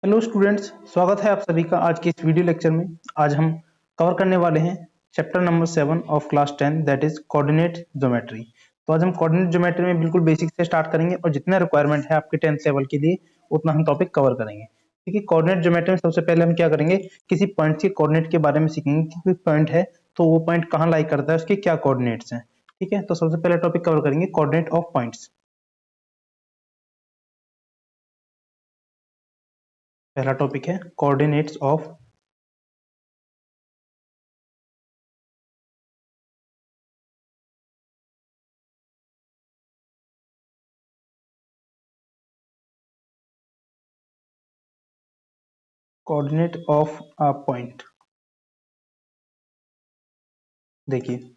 Hello students, स्वागत है आप सभी का आज के इस वीडियो लेक्चर में। आज हम कवर करने वाले हैं chapter number 7 of class 10 that is coordinate geometry. तो आज हम कोऑर्डिनेट ज्योमेट्री में बिल्कुल बेसिक से स्टार्ट करेंगे और जितना रिक्वायरमेंट है आपके 10th लेवल के लिए उतना हम टॉपिक कवर करेंगे। ठीक है, कोऑर्डिनेट ज्योमेट्री में सबसे पहले हम क्या करेंगे, किसी पॉइंट के कोऑर्डिनेट के बारे में सीखेंगे कि कोई पॉइंट है तो वो पॉइंट कहाँ लाई करता है, उसके क्या कोऑर्डिनेट्स हैं। ठीक है, तो सबसे पहले टॉपिक कवर करेंगे कोऑर्डिनेट ऑफ पॉइंट्स। पहला टॉपिक है coordinates of coordinate of a point. देखिए,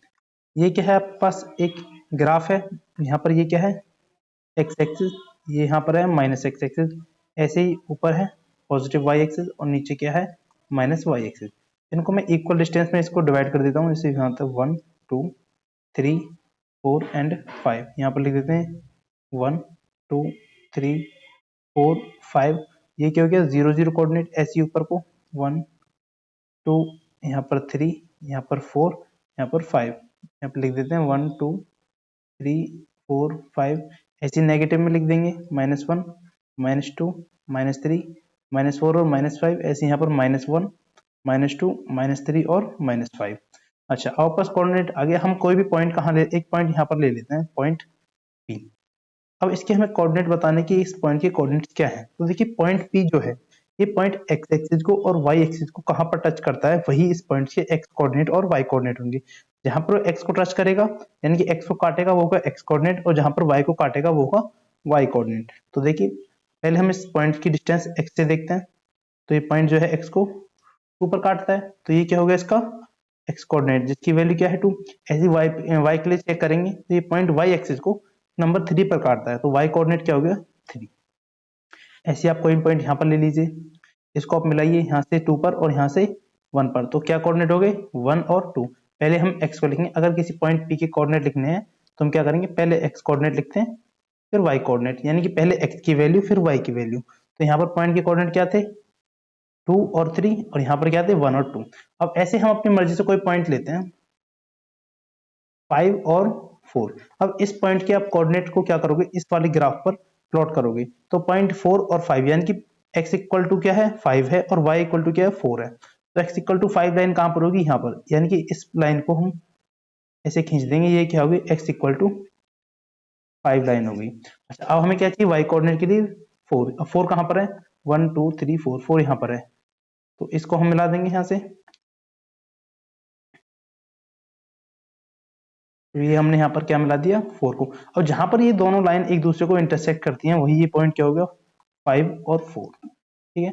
ये क्या है, आपके पास एक ग्राफ है। यहाँ पर ये क्या है, एक्स एक्सिस, ये यहाँ पर है माइनस एक्स एक्सिस। ऐसे ही ऊपर है पॉजिटिव वाई एक्सिस और नीचे क्या है, माइनस वाई एक्सिस। इनको मैं इक्वल डिस्टेंस में इसको डिवाइड कर देता हूँ। जैसे यहाँ तक 1 2 3 4 एंड 5 यहाँ पर लिख देते हैं 1 2 3 4 5। ये क्या हो गया, 0 0 कोऑर्डिनेट। ऐसे ही ऊपर को 1 2, यहाँ पर 3, यहाँ पर 4, यहाँ पर 5। यहाँ पर लिख देते हैं 1 2 3 4 5। ऐसे नेगेटिव में लिख देंगे -1 -2 -3 -4 और -5। ऐसे यहाँ पर -1 -2 -3 और -5। अच्छा, आपस कोऑर्डिनेट आगे हम कोई भी पॉइंट कहाँ ले, एक पॉइंट यहाँ पर ले लेते हैं, पॉइंट P। अब इसके हमें कोऑर्डिनेट बताने की इस पॉइंट के कोऑर्डिनेट्स क्या है। तो देखिए, पॉइंट P जो है, ये पॉइंट एक्स एक्सिस को और वाई एक्सिस को कहाँ पर टच करता है, वही इस पॉइंट के एक्स कोऑर्डिनेट और वाई कोऑर्डिनेट होंगे। जहां पर एक्स को टच करेगा यानी कि एक्स को काटेगा वो होगा एक्स कोऑर्डिनेट, और जहां पर वाई को काटेगा वो होगा वाई कोऑर्डिनेट। तो देखिए, पहले हम इस पॉइंट की डिस्टेंस एक्स से देखते हैं। तो ये पॉइंट जो है एक्स को ऊपर काटता है, तो ये क्या हो गया इसका एक्स कोऑर्डिनेट, जिसकी वैल्यू क्या है 2। ऐसी वाई वाई के लिए चेक करेंगे तो ये पॉइंट वाई एक्सिस को नंबर 3 पर काटता है, तो वाई कोऑर्डिनेट क्या हो गया 3। ऐसे आप कोई पॉइंट यहाँ पर ले लीजिए, इसको आप मिलाइए यहाँ से 2 पर और यहाँ से 1 पर, तो क्या कोऑर्डिनेट हो गए 1 और 2। पहले हम x को लिखेंगे। अगर किसी पॉइंट P के कोऑर्डिनेट लिखने हैं तो हम क्या करेंगे, पहले x कोऑर्डिनेट लिखते हैं फिर y कोऑर्डिनेट, यानी कि पहले x की वैल्यू फिर y की वैल्यू। तो यहाँ पर पॉइंट के कोऑर्डिनेट क्या थे 2 और 3, और यहाँ पर क्या थे 1 और 2। अब ऐसे हम अपनी मर्जी से कोई पॉइंट लेते हैं 5 और 4। अब इस पॉइंट के आप कोऑर्डिनेट को क्या करोगे, इस वाले ग्राफ पर प्लॉट करोगे। तो पॉइंट 4 और 5 यानी कि x इक्वल टू क्या है 5 है और y इक्वल टू क्या है 4 है। तो x इक्वल टू 5 लाइन कहाँ पर होगी, यहाँ पर, यानी कि इस लाइन को हम ऐसे खींच देंगे। ये क्या होगी, x इक्वल टू 5 लाइन होगी। अच्छा, अब हमें क्या चाहिए y कोऑर्डिनेट के लिए 4। अब 4 कहाँ पर है, 1 2 3 4, 4 यहाँ पर है, तो इसको हम मिला देंगे यहाँ से। तो ये हमने यहाँ पर क्या मिला दिया 4 को। और जहां पर ये दोनों लाइन एक दूसरे को इंटरसेक्ट करती हैं वही ये पॉइंट क्या हो गया 5 और 4। ठीक है,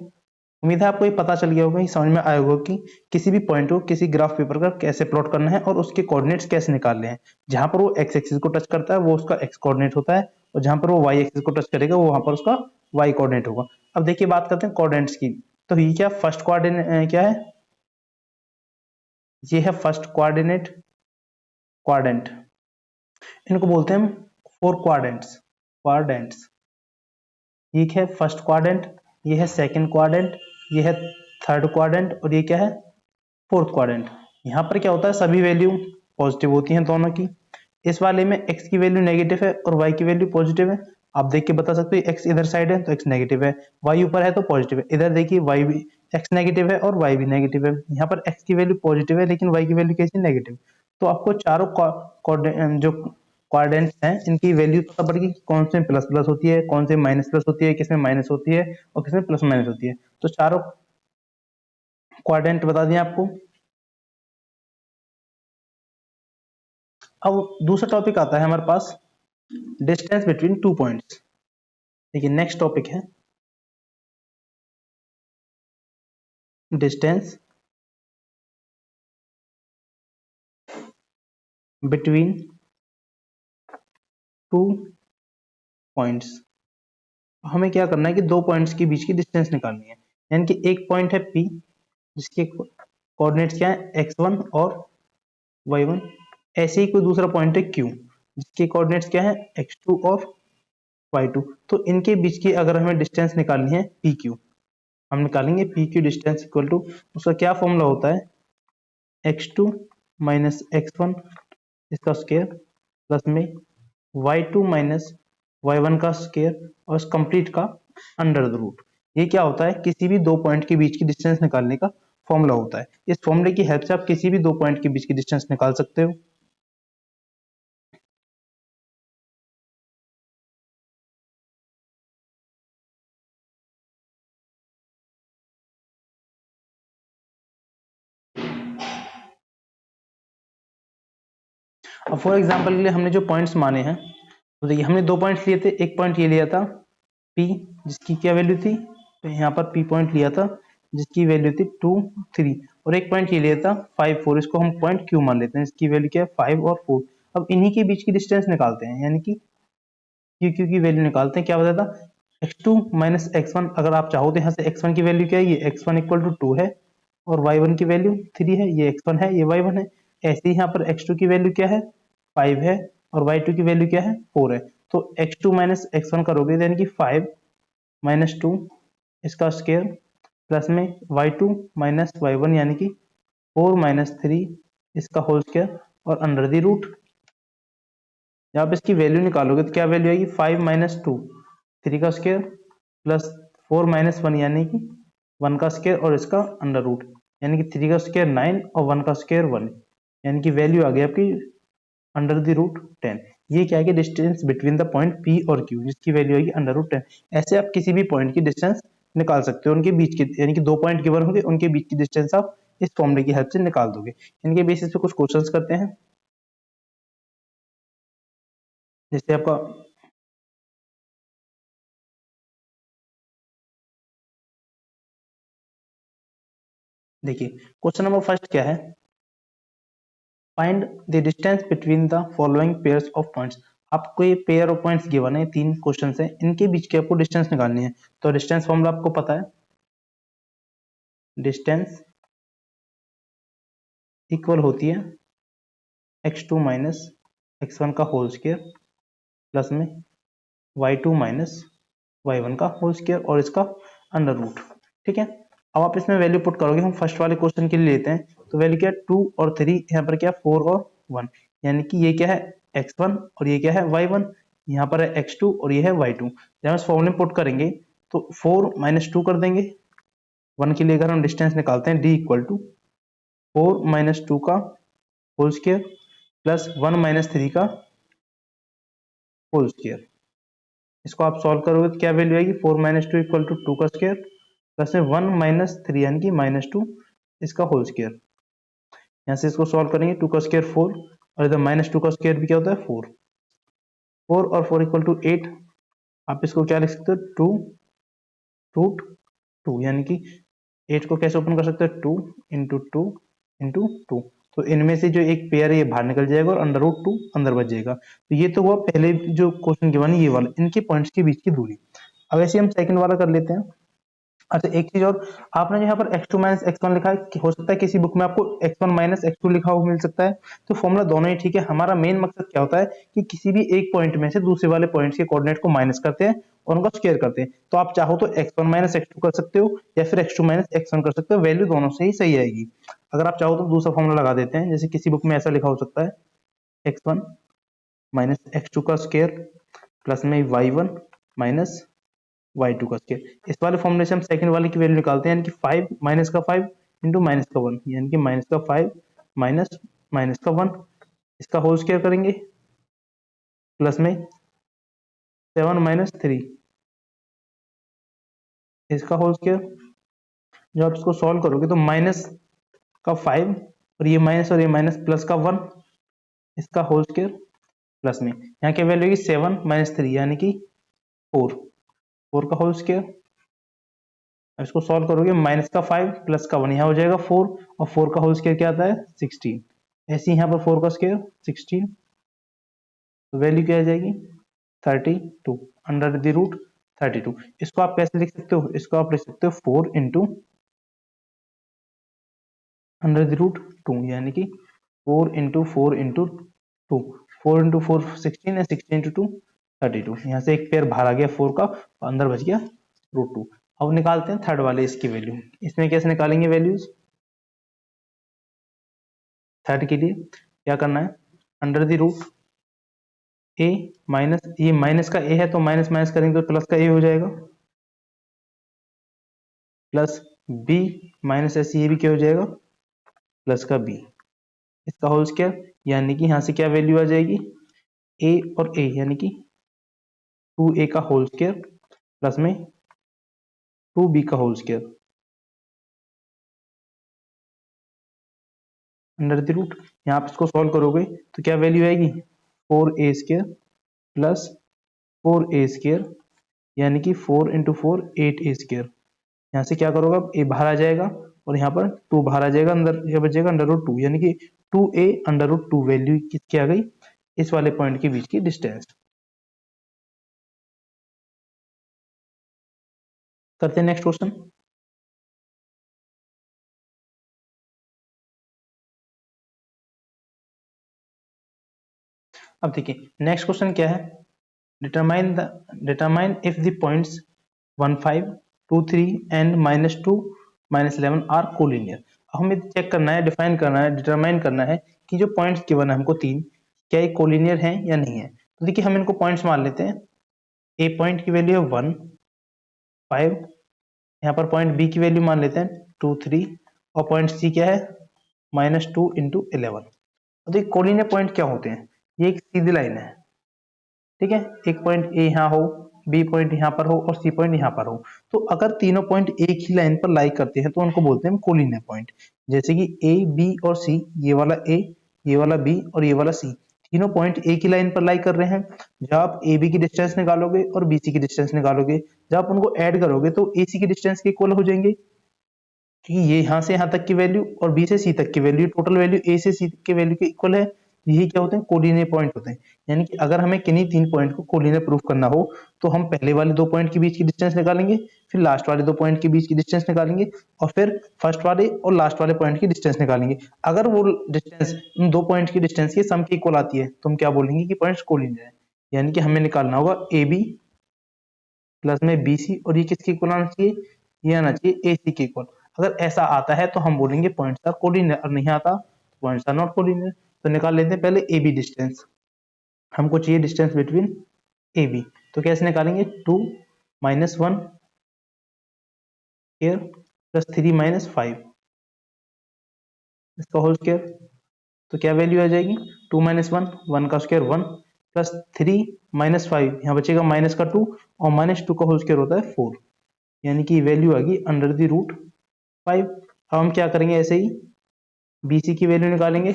उम्मीद है आपको ये पता चल गया होगा, ये समझ में आया होगा कि किसी भी पॉइंट को किसी ग्राफ पेपर का कैसे प्लॉट करना है और उसके कोऑर्डिनेट्स कैसे निकालने हैं। जहां पर वो एक्स एक्सिस को टच करता है वो उसका एक्स कोऑर्डिनेट होता है, और जहां पर वो वाई एक्सिस को टच करेगा वो वहां पर उसका वाई कोऑर्डिनेट होगा। अब देखिए, बात करते हैं कोऑर्डिनेट्स की। तो ये क्या फर्स्ट कोऑर्डिनेट क्या है, ये है फर्स्ट कोऑर्डिनेट, क्वाड्रेंट, इनको बोलते हैं हम फोर क्वाड्रेंट्स। क्वाड्रेंट्स, ये है फर्स्ट क्वाड्रेंट, ये है सेकंड क्वाड्रेंट, ये है थर्ड क्वाड्रेंट, और ये क्या है फोर्थ क्वाड्रेंट। यहाँ पर क्या होता है, सभी वैल्यू पॉजिटिव होती हैं दोनों की। इस वाले में x की वैल्यू नेगेटिव है और y की वैल्यू पॉजिटिव है। आप देख के बता सकते हो x इधर साइड है तो x नेगेटिव है, y ऊपर है तो पॉजिटिव है। इधर देखिए y भी x नेगेटिव है और y भी नेगेटिव है। यहाँ पर x की वैल्यू पॉजिटिव है लेकिन y की वैल्यू कैसी नेगेटिव। तो आपको चारों जो क्वाड्रेंट्स हैं इनकी वैल्यू पता पड़ेगी कि कौन से प्लस प्लस होती है, कौन से माइनस प्लस होती है, किसमें माइनस होती है और किसमें प्लस माइनस होती है। तो चारों क्वाड्रेंट बता दिए आपको। अब दूसरा टॉपिक आता है हमारे पास, डिस्टेंस बिटवीन टू पॉइंट्स। देखिए, नेक्स्ट टॉपिक है डिस्टेंस बिटवीन टू पॉइंट्स। हमें क्या करना है कि दो पॉइंट्स के बीच की डिस्टेंस निकालनी है। यानी कि एक पॉइंट है P जिसके कोऑर्डिनेट्स क्या है x1 और y1। ऐसे ही कोई दूसरा पॉइंट है Q जिसके कोऑर्डिनेट्स क्या है x2 और y2। तो इनके बीच की अगर हमें डिस्टेंस निकालनी है PQ, हम निकालेंगे पी की डिस्टेंस इक्वल टू, उसका क्या फॉर्मूला होता है, x2 माइनस x1 इसका स्क्वायर प्लस में y2 माइनस y1 का स्क्वायर और इस कंप्लीट का अंडर द रूट। ये क्या होता है, किसी भी दो पॉइंट के बीच की डिस्टेंस निकालने का फॉर्मूला होता है। इस फॉर्मूले की हेल्प से आप किसी भी दो पॉइंट के बीच की डिस्टेंस निकाल सकते हो। अब फॉर एग्जांपल के लिए हमने जो पॉइंट्स माने हैं, तो देखिए हमने दो पॉइंट्स लिए थे, एक पॉइंट ये लिया था P जिसकी क्या वैल्यू थी, तो यहाँ पर P पॉइंट लिया था जिसकी वैल्यू थी 2 3, और एक पॉइंट ये लिया था 5 4, इसको हम पॉइंट Q मान लेते हैं, इसकी वैल्यू क्या है 5 और 4। अब इन्हीं के बीच की डिस्टेंस निकालते हैं, यानी कि Q की वैल्यू निकालते हैं। क्या बताया था, x2 माइनस x1, अगर आप चाहो तो यहाँ से x1 की वैल्यू क्या है, ये x1 इक्वल टू 2 है और y1 की वैल्यू 3 है, ये x1 है ये y1 है। ऐसे ही यहाँ पर x2 की वैल्यू क्या है 5 है और y2 की वैल्यू क्या है 4 है। तो x2 माइनस x1 करोगे यानी कि 5 माइनस 2 इसका स्क्वायर प्लस में y2 माइनस y1 यानी कि 4 माइनस 3 इसका होल स्क्वायर और अंडर द रूट। जब आप इसकी वैल्यू निकालोगे तो क्या वैल्यू आएगी, 5 माइनस 2 3 का स्क्वायर प्लस 4 माइनस 1 यानी कि 1 का स्क्वायर और इसका अंडर रूट, यानी कि 3 का स्क्वायर 9 और 1 का स्क्वायर 1, यानी कि वैल्यू आ गई आपकी अंडर द रूट 10। ये क्या है कि distance between the point P और Q जिसकी वैल्यू आएगी अंडर रूट 10। ऐसे आप किसी भी पॉइंट की डिस्टेंस निकाल सकते हो, उनके बीच की, यानी कि दो पॉइंट गिवन होंगे उनके बीच की डिस्टेंस आप इस फॉर्मूले की हेल्प से निकाल दोगे। इनके बेसिस पे कुछ क्वेश्चंस करते हैं। जैसे आपका देखिए क्वेश्चन नंबर फर्स्ट क्या है, find the distance between the following pairs of points. आपको ये पेयर ऑफ पॉइंट्स गिवन है, तीन क्वेश्चन है, इनके बीच की आपको डिस्टेंस निकालनी है। तो डिस्टेंस फॉर्मूला आपको पता है, डिस्टेंस इक्वल होती है x2 माइनस x1 का होल स्क्वायर प्लस में y2 माइनस y1 का होल स्क्वायर और इसका अंडर रूट। ठीक है, अब आप इसमें वैल्यू पुट करोगे, हम फर्स्ट वाले क्वेश्चन के लिए लेते हैं, तो वैल्यू क्या है 2 और 3, यहाँ पर क्या 4 और 1, यानी कि ये क्या है x1 और ये क्या है y1, यहाँ पर है x2 और ये है y2। जब हम इस फॉर्मूले में पुट करेंगे तो 4 माइनस 2 कर देंगे, 1 के लिए अगर हम डिस्टेंस निकालते हैं d इक्वल टू 4 माइनस 2 का होल स्क्वायर प्लस 1 माइनस 3 का होल स्क्वायर। इसको आप सॉल्व करोगे तो क्या वैल्यू आएगी, 4 माइनस 2 इक्वल टू 2 का स्क्वायर प्लस में 1 माइनस 3 यानी कि माइनस 2 इसका होल स्क्वायर। यहाँ से इसको सॉल्व करेंगे, 2 का स्क्वायर 4 और इधर माइनस 2 का स्क्वायर भी क्या होता है 4, 4 और 4 इक्वल टू 8। आप इसको क्या लिख सकते हो 2 रूट 2, यानी कि 8 को कैसे ओपन कर सकते हो 2 इंटू 2 इंटू 2। तो इनमें से जो एक पेयर है ये बाहर निकल जाएगा और अंडर रूट 2 अंदर बच जाएगा। तो ये तो हुआ पहले जो क्वेश्चन गिवन है ये वाला, इनके पॉइंट्स के बीच की दूरी। अब ऐसे हम सेकंड वाला कर लेते हैं। अच्छा एक चीज और, आपने यहाँ पर x2 माइनस x1 लिखा है, हो सकता है किसी बुक में आपको x1 माइनस x2 लिखा हुआ मिल सकता है, तो फॉर्मूला दोनों ही ठीक है। हमारा मेन मकसद क्या होता है कि किसी भी एक पॉइंट में से दूसरे वाले पॉइंट्स के कोऑर्डिनेट को माइनस करते हैं और उनका स्क्वायर करते हैं। तो आप चाहो तो x1 माइनस x2 कर सकते हो या फिर x2 माइनस x1 कर सकते हो, वैल्यू दोनों से ही सही आएगी। अगर आप चाहो तो दूसरा फॉर्मूला लगा देते हैं, जैसे किसी बुक में ऐसा लिखा हो सकता है x1 माइनस x2 का स्क्वायर प्लस में y1 माइनस y2 का स्क्वायर। इस वाले फॉर्मूले से हम सेकंड वाले की वैल्यू निकालते हैं, यानी कि 5 माइनस का 5 इंटू माइनस का 1, यानी कि माइनस का 5 माइनस माइनस का 1, इसका होल स्क्वायर करेंगे प्लस में 7 माइनस 3 इसका होल स्क्वायर। जब आप इसको सॉल्व करोगे तो माइनस का 5 और ये माइनस प्लस का 1 इसका होल स्क्वायर प्लस में यहाँ की वैल्यू 7 माइनस 3 यानी कि 4, 4 का होल स्क्वायर। अब इसको सॉल्व करोगे, माइनस का 5 प्लस का 1 यहाँ हो जाएगा 4 और 4 का होल स्क्वायर क्या आता है 16। ऐसे ही यहाँ पर 4 का स्क्वायर 16, तो वैल्यू क्या आ जाएगी 32 अंडर द रूट 32। इसको आप कैसे लिख सकते हो, इसको आप लिख सकते हो 4 इंटू अंडर द रूट 2, यानी कि 4 इंटू 4 इंटू 2, 4 इंटू 4 16 है, 16 इंटू 2 32। यहाँ से एक पेयर बाहर आ गया 4 का, अंदर बच गया रूट 2। अब निकालते हैं थर्ड वाले इसकी वैल्यू। इसमें कैसे निकालेंगे वैल्यूज? थर्ड के लिए क्या करना है, under the root A minus, ये माइनस का ए है तो माइनस माइनस करेंगे तो प्लस का ए हो जाएगा, प्लस बी माइनस ऐसे ये भी क्या हो जाएगा, प्लस का बी, इसका होल स्क्वायर, यानी कि यहाँ से क्या वैल्यू आ जाएगी, ए और ए यानी कि 2a का होल स्क्वायर प्लस में 2b का whole square under the root. यहाँ पे इसको सॉल्व करोगे तो क्या वैल्यू आएगी, 4a square plus 4a square, यानी कि 4 इंटू 4 8a स्क्वायर। यहाँ से क्या करोगे, अब a बाहर आ जाएगा और यहाँ पर 2 बाहर आ जाएगा, अंदर यह बचेगा अंडर रूट 2, यानी कि 2a अंडर रूट 2 वैल्यू किसकी आ गई, इस वाले पॉइंट के बीच की डिस्टेंस। करते हैं नेक्स्ट क्वेश्चन। अब देखिए नेक्स्ट क्वेश्चन क्या है, determine if the points 1 5 2 3 and -2 -11 are collinear. हमें चेक करना है, डिफाइन करना है, डिटरमाइन करना है कि जो पॉइंट्स गिवन है हमको तीन, क्या ये कोलिनियर हैं या नहीं है। तो देखिए हम इनको पॉइंट्स मान लेते हैं। ए पॉइंट की वैल्यू है 1 5, यहाँ पर पॉइंट बी की वैल्यू मान लेते हैं 2 3, और पॉइंट सी क्या है -2 इंटू 11। तो देखिए कोलिनियर पॉइंट क्या होते हैं, ये एक सीधी लाइन है, ठीक है, एक पॉइंट ए यहाँ हो, बी पॉइंट यहाँ पर हो और सी पॉइंट यहाँ पर हो, तो अगर तीनों पॉइंट एक ही लाइन पर लाई करते हैं तो उनको बोलते हैं कोलिनियर पॉइंट। जैसे कि ए बी और सी, ये वाला ए, ये वाला बी और ये वाला सी, तीनों पॉइंट एक ही लाइन पर लाई कर रहे हैं। जब आप ए बी की डिस्टेंस निकालोगे और बी सी की डिस्टेंस निकालोगे, जब आप उनको ऐड करोगे तो ए सी की डिस्टेंस के इक्वल हो जाएंगे, क्योंकि ये यहाँ से यहाँ तक की वैल्यू और बी से सी तक की वैल्यू, टोटल वैल्यू ए से सी की वैल्यू के इक्वल है। यही क्या होते हैं, कोलिनियर पॉइंट होते हैं। यानी कि अगर हमें किन्हीं तीन पॉइंट को कोलिनियर प्रूफ करना हो तो हम पहले वाले दो पॉइंट के बीच की डिस्टेंस निकालेंगे, फिर लास्ट वाले दो पॉइंट के बीच की डिस्टेंस निकालेंगे, और फिर फर्स्ट वाले और लास्ट वाले पॉइंट की डिस्टेंस निकालेंगे। अगर वो डिस्टेंस उन दो पॉइंट की डिस्टेंस के सम के इक्वल आती है तो हम क्या बोलेंगे कि पॉइंट्स कोलिनियर है। यानी कि हमें निकालना होगा ए बी प्लस में बी सी, और ये किसके इक्वल आना चाहिए, ये आना चाहिए ए सी के इक्वल। अगर ऐसा आता है तो हम बोलेंगे पॉइंट्स आर कोलिनियर, और नहीं आता पॉइंट्स आर नॉट कोलिनियर। तो निकाल लेते हैं पहले ए बी डिस्टेंस, हमको चाहिए डिस्टेंस बिटवीन ए बी। तो कैसे निकालेंगे, 2 -1 स्क्वायर प्लस 3 -5, इसका होल स्क्वायर। तो क्या वैल्यू आ जाएगी, 2 -1, 1 का स्क्वायर 1, प्लस 3 -5, यहाँ बचेगा माइनस का 2, और -2 का होल स्क्वायर होता है 4, यानी कि वैल्यू आ गई अंडर द रूट 5। अब हम क्या करेंगे, ऐसे ही BC की वैल्यू निकालेंगे।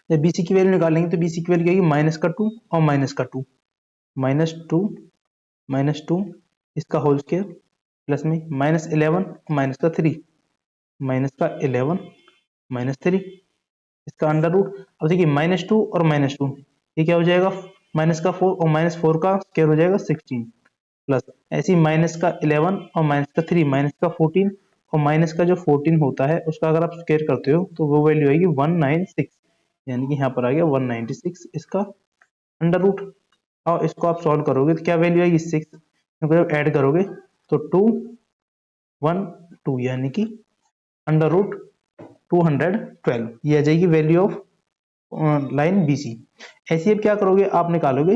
जब BC की वैल्यू निकालेंगे तो BC की वैल्यू क्या आएगी, माइनस का 2 और माइनस का 2, -2 इसका होल स्क्वायर, प्लस में -11 माइनस का 3, -11 -3 इसका अंडर रूट। अब देखिए -2 और -2 ये क्या हो जाएगा, माइनस का 4 और -4 का स्क्वायर हो जाएगा 16, प्लस ऐसे ही माइनस का 11 और माइनस का 3 माइनस का 14, और माइनस का जो 14 होता है उसका अगर आप स्क्वायर करते हो तो वो वैल्यू आएगी 196, यानी कि यहाँ पर आ गया 196 इसका अंडर रूट। और इसको आप सॉल्व करोगे तो क्या वैल्यू आएगी 6, जब ऐड करोगे तो 2 1 2, यानी कि अंडर रूट 212, ये आ जाएगी वैल्यू ऑफ लाइन BC। ऐसे अब क्या करोगे, आप निकालोगे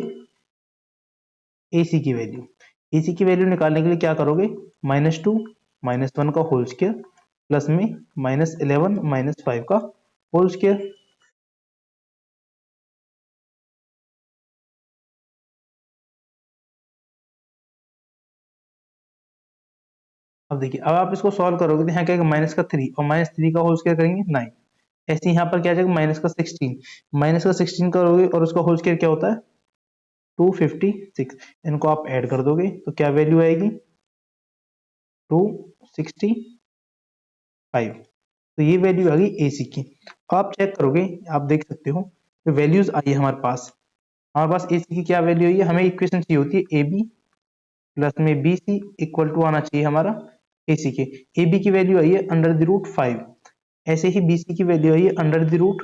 AC की वैल्यू। AC की वैल्यू निकालने के लिए क्या करोगे, -2 -1 का होल स्क्वायर प्लस में -11 -5 का होल स्क्वायर। अब देखिए, अब आप इसको सॉल्व करोगे तो यहाँ क्या माइनस का 3 और -3 का होल स्क्वायर करेंगे 9, ऐसे यहाँ पर क्या आ जाएगा माइनस का 16 करोगे और उसका होल स्क्वायर क्या होता है 256, इनको आप ऐड कर दोगे तो क्या वैल्यू आएगी 265। तो ये वैल्यू आ गई AC की। आप चेक करोगे, आप देख सकते हो तो वैल्यूज आई है हमारे पास AC की क्या वैल्यू आई है, हमें इक्वेशन चाहिए होती है AB प्लस में BC इक्वल टू आना चाहिए हमारा AC के। AB की वैल्यू आई है अंडर द रूट 5, ऐसे ही BC की वैल्यू आई है अंडर द रूट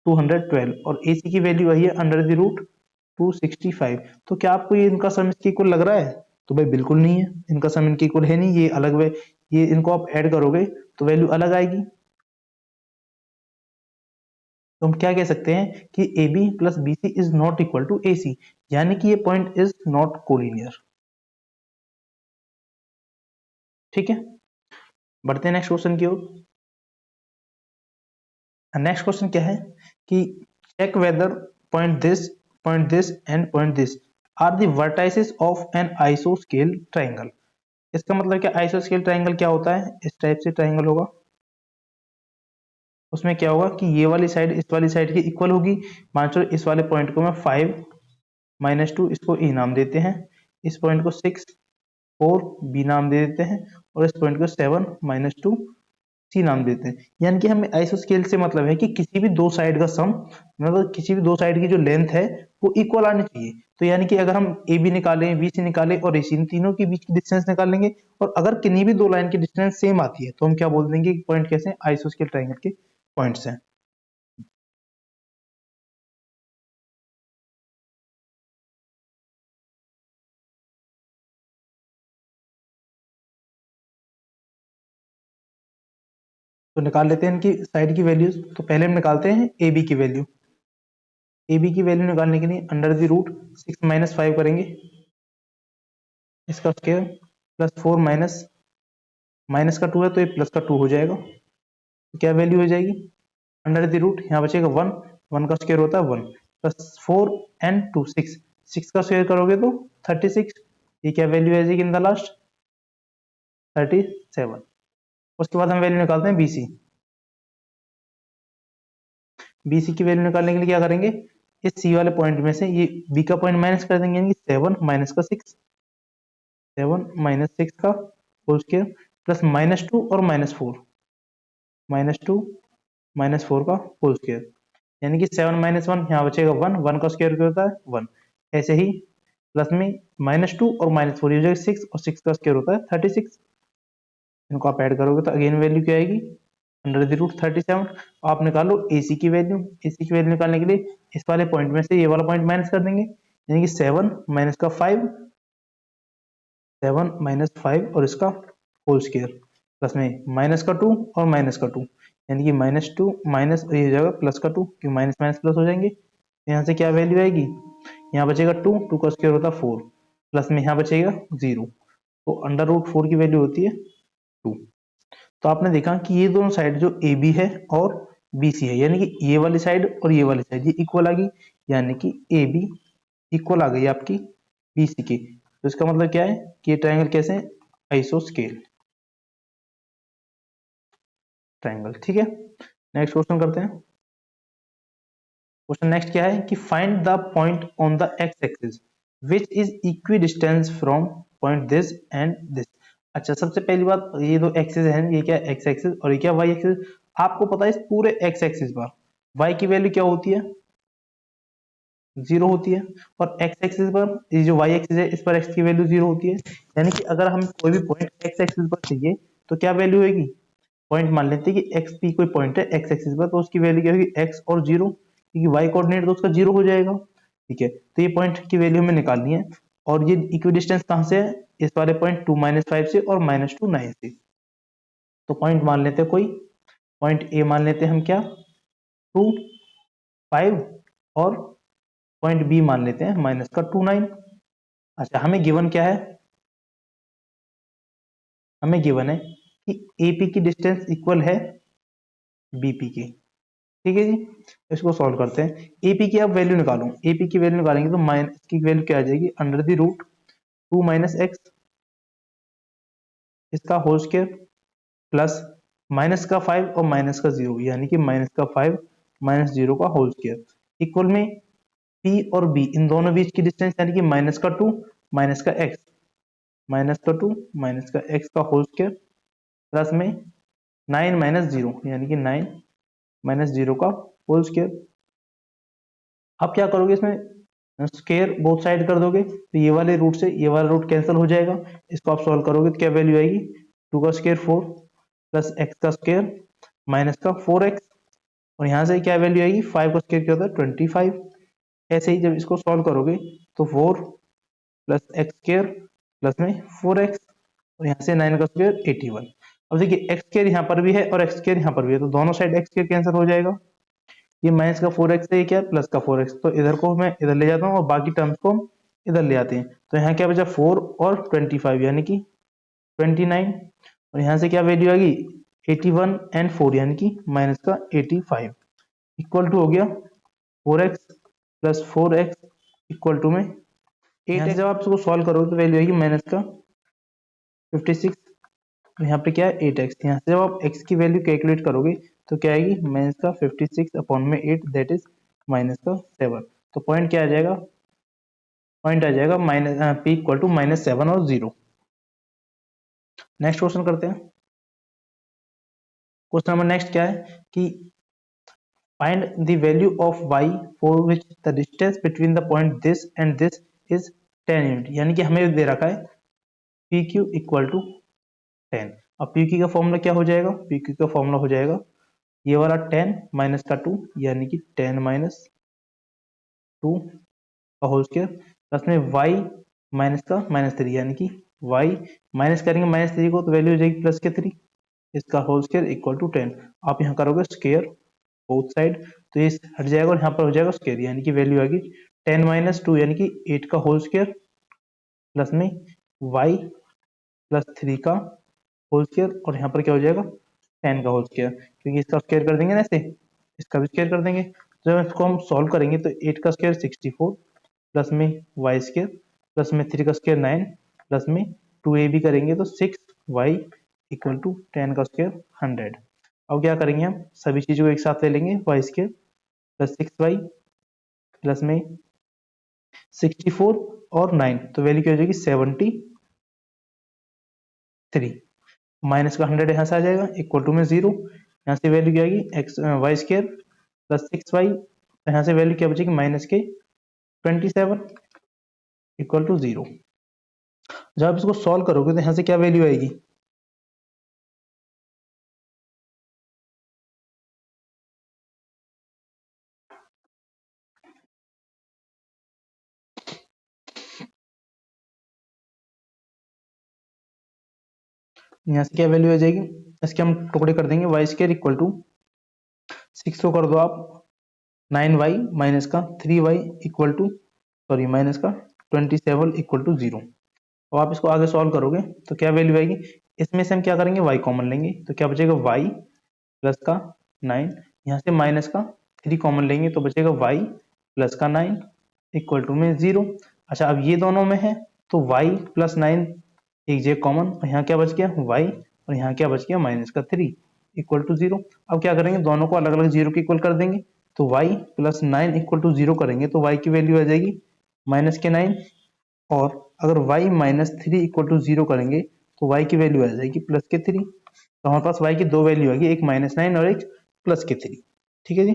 212, और AC की वैल्यू आई है अंडर द रूट 265। तो क्या आपको ये इनका सम इसके इक्वल लग रहा है, तो भाई बिल्कुल नहीं है, इनका सम इनके इक्वल है नहीं, ये अलग वे, ये इनको आप ऐड करोगे तो वैल्यू अलग आएगी। तो हम क्या कह सकते हैं कि A B plus B C is not equal to A C, यानी कि ये पॉइंट इज नॉट कोलिनियर। ठीक है, बढ़ते हैं नेक्स्ट क्वेश्चन की ओर। नेक्स्ट क्वेश्चन क्या है कि check whether point this and point this are the vertices of an आइसोस्केल ट्राइंगल। इसका मतलब क्या, आइसोस्केल ट्राइंगल क्या होता है, इस टाइप से ट्राइंगल होगा, उसमें क्या होगा कि ये वाली साइड इस वाली साइड की इक्वल होगी। मान चलो इस वाले पॉइंट को मैं 5 - 2 इसको ए नाम देते हैं, इस पॉइंट को 6 4 बी नाम दे देते हैं, और इस पॉइंट को 7 - 2 सी नाम देते हैं। यानी कि हमें आइसोस्केल से मतलब है कि किसी भी दो साइड का सम, मतलब किसी भी दो साइड की जो लेंथ है वो इक्वल आनी चाहिए। तो यानी कि अगर हम ए बी निकालें, बी सी निकालें और ए सी, इन तीनों के बीच की डिस्टेंस निकाल लेंगे, और अगर किन्हीं भी दो लाइन की डिस्टेंस सेम आती है तो हम क्या बोल देंगे कि पॉइंट कैसे हैं, आइसोस्केल ट्राइंगल के पॉइंट्स हैं। तो निकाल लेते हैं इनकी साइड की वैल्यूज। तो पहले हम निकालते हैं ए बी की वैल्यू। ए बी की वैल्यू निकालने के लिए अंडर द रूट 6 - 5 करेंगे, इसका स्क्वायर प्लस 4 माइनस का 2 है तो ये प्लस का 2 हो जाएगा। तो क्या वैल्यू हो जाएगी, अंडर द रूट यहाँ बचेगा 1, 1 का स्क्वायर होता है 1, प्लस 4 and 2 6, 6 का स्क्वायर करोगे तो 36। ये क्या वैल्यू है जी इन द लास्ट, 37। उसके बाद हम वैल्यू निकालते हैं बीसी। बीसी की वैल्यू निकालने के लिए क्या करेंगे, इस सी वाले पॉइंट में से ये बी का पॉइंट माइनस कर देंगे, यानी 7 - 6 का होल स्क्वायर प्लस -2 और -4 का होल स्क्वायर, यानी कि 7 - 1 यहाँ बचेगा 1, 1 का स्क्वायर क्या होता है 1। ऐसे ही प्लस में -2 और -4 ये हो जाएगा 6, और 6 का स्क्वायर होता है 36। इनको आप ऐड करोगे तो अगेन वैल्यू क्या आएगी, अंडर द रूट 37। आप निकालो एसी की वैल्यू। एसी की वैल्यू निकालने के लिए इस वाले पॉइंट में से ये वाला पॉइंट माइनस कर देंगे, यानी कि 7 - 5 और इसका होल स्क्वायर प्लस में -2 और -2, यानी कि -2 माइनस ये हो जाएगा +2, क्योंकि माइनस माइनस प्लस हो जाएंगे। यहाँ से क्या वैल्यू आएगी, यहाँ बचेगा 2, 2 का स्क्वायर होता है 4, प्लस में यहाँ बचेगा 0। तो अंडर रूट 4 की वैल्यू होती है 2। तो आपने देखा कि ये दोनों साइड जो ए बी है और बी सी है, यानी कि ये वाली साइड और ये वाली साइड ये इक्वल आ गई, यानी कि ए बी इक्वल आ गई आपकी बी सी की। तो इसका मतलब क्या है कि ये ट्राइंगल कैसे है, आइसोस्केल ट्राइंगल। ठीक है, नेक्स्ट क्वेश्चन करते हैं। क्वेश्चन नेक्स्ट क्या है कि find the point on the x axis which is equi distance from point this and this. अच्छा, सबसे पहली बात, ये दो एक्सिस हैं, ये क्या एक्स एक्सिस और ये क्या वाई एक्सिस। आपको पता है इस पूरे एक्स एक्सिस पर वाई की वैल्यू क्या होती है, 0 होती है, और एक्स एक्सिस पर ये जो वाई एक्सिस है इस पर एक्स की वैल्यू 0 होती है। यानी कि अगर हम कोई भी पॉइंट एक्स एक्सिस पर चाहिए तो क्या वैल्यू होगी, पॉइंट मान लेते हैं कि एक्स पी कोई पॉइंट है एक्स एक्सिस पर, तो उसकी वैल्यू क्या होगी एक्स और 0, क्योंकि वाई कोऑर्डिनेट तो उसका 0 हो जाएगा। ठीक है, तो ये पॉइंट की वैल्यू हमें निकालनी है, और ये इक्वी डिस्टेंस कहाँ से है, इस वाले पॉइंट 2 - 5 से और -2 9 से। तो पॉइंट मान लेते हैं कोई, पॉइंट ए मान लेते हैं हम क्या 2 5, और पॉइंट बी मान लेते हैं -2 9। अच्छा, हमें गिवन क्या है, हमें गिवन है कि एपी की डिस्टेंस इक्वल है बीपी की। ठीक है जी, इसको सॉल्व करते हैं। एपी की आप वैल्यू निकालो, एपी की वैल्यू निकालेंगे तो माइनस की वैल्यू क्या आ जाएगी, अंडर द रूट 2 - x इसका होल स्क्वायर प्लस -5 और -0, यानी कि -5 -0 का होल स्क्वायर इक्वल में p और b इन दोनों बीच की डिस्टेंस, यानी कि -2 -x -2 -x का होल स्क्वायर प्लस में 9 - 0, यानी कि 9 - 0 का होल स्क्वायर। आप क्या करोगे, इसमें स्क्वायर बोथ साइड कर दोगे तो ये वाले रूट से ये वाला रूट कैंसिल हो जाएगा। इसको आप सॉल्व करोगे तो क्या वैल्यू आएगी, 2 का स्क्वायर 4 प्लस एक्स का स्क्वायर माइनस का 4x, और यहाँ से क्या वैल्यू आएगी, 5 का स्क्वायर क्या होता है 25। ऐसे ही जब इसको सॉल्व करोगे तो 4 प्लस एक्स स्क्वायर प्लस में 4x और यहाँ से 9 का स्क्वायर 81। अब देखिए एक्स स्क्वायर यहाँ पर भी है और एक्स स्क्वायर यहाँ पर भी है, तो दोनों साइड एक्स स्क्वायर कैंसिल हो जाएगा। ये माइनस का 4x है, ये क्या है प्लस का 4x, तो इधर को मैं इधर ले जाता हूँ और बाकी टर्म्स को हम इधर ले आते हैं। तो यहाँ क्या बचा 4 और 25 यानी कि 29, और यहाँ से क्या वैल्यू आ गई 81 एंड 4 यानी कि माइनस का 85 इक्वल टू हो गया 4x plus 4x equal to में 8x। जब आप इसको सॉल्व करोगे तो वैल्यू आएगी माइनस का 56, तो यहाँ पे क्या है 8x। यहाँ से जब आप x की वैल्यू कैलकुलेट करोगे तो क्या आएगी माइनस का 56 अपॉन में 8 दैट इज माइनस का 7। तो पॉइंट क्या आ जाएगा, पॉइंट आ जाएगा माइनस p इक्वल टू -7 और 0। नेक्स्ट क्वेश्चन करते हैं। क्वेश्चन नंबर नेक्स्ट क्या है कि find the value of y for which the distance between the point this and this is 10 unit. यानी कि हमें दे रखा है pq इक्वल टू 10। अब pq का फॉर्मूला क्या हो जाएगा, pq का फॉर्मूला हो जाएगा ये वाला 10 माइनस का 2 यानी कि 10 माइनस 2 का होल स्क्वायर प्लस में y माइनस का -3 यानी कि y माइनस करेंगे -3 को तो वैल्यू हो जाएगी प्लस के 3, इसका होल स्क्वायर इक्वल टू 10। आप यहाँ करोगे स्क्वायर बोथ साइड तो ये हट जाएगा और यहाँ पर हो जाएगा स्क्वायर, यानी कि वैल्यू आएगी 10 माइनस 2 यानी कि 8 का होल स्क्वायर प्लस में y प्लस 3 का होल स्क्वायर और यहाँ पर क्या हो जाएगा 10 का होल स्क्वायर, क्योंकि इसका स्क्वायर कर देंगे ना ऐसे, इसका भी स्क्वायर कर देंगे। तो जब इसको हम सॉल्व करेंगे तो 8 का स्क्वायर 64 प्लस में y स्क्वायर प्लस में 3 का स्क्वायर 9 प्लस में 2a भी करेंगे तो 6y इक्वल टू 10 का स्क्वायर 100। अब क्या करेंगे हम सभी चीजों को एक साथ ले लेंगे, y square plus 6y plus में 64 और 9 तो वैल्यू क्या हो जाएगी 73 माइनस का 100 यहाँ से आ जाएगा इक्वल टू में 0। यहाँ से वैल्यू क्या आएगी x Y square plus 6y, यहाँ से वैल्यू क्या बचेगी माइनस के 27 इक्वल टू 0। जब आप इसको सॉल्व करोगे तो यहाँ से क्या वैल्यू आएगी, यहाँ से क्या वैल्यू आ जाएगी, इसके हम टुकड़े कर देंगे वाई स्क्वायर इक्वल टू 6 को कर दो आप 9y माइनस का 3y equal to sorry minus का 27 इक्वल टू 0। और आप इसको आगे सॉल्व करोगे तो क्या वैल्यू आएगी, इसमें से हम क्या करेंगे y कॉमन लेंगे तो क्या बचेगा y प्लस का 9, यहाँ से माइनस का 3 कॉमन लेंगे तो बचेगा y प्लस का 9 इक्वल टू में 0। अच्छा अब ये दोनों में है तो y प्लस 9 एक जगह कॉमन और यहाँ क्या बच गया y और यहाँ क्या बच गया माइनस का 3 इक्वल टू 0। अब क्या करेंगे दोनों को अलग अलग 0 के इक्वल कर देंगे तो y प्लस 9 इक्वल टू 0 करेंगे तो y की वैल्यू आ जाएगी माइनस के 9, और अगर y माइनस 3 इक्वल टू 0 करेंगे तो y की वैल्यू आ जाएगी प्लस के 3। तो हमारे पास y की दो वैल्यू आएगी, एक -9 और एक प्लस के 3। ठीक है जी,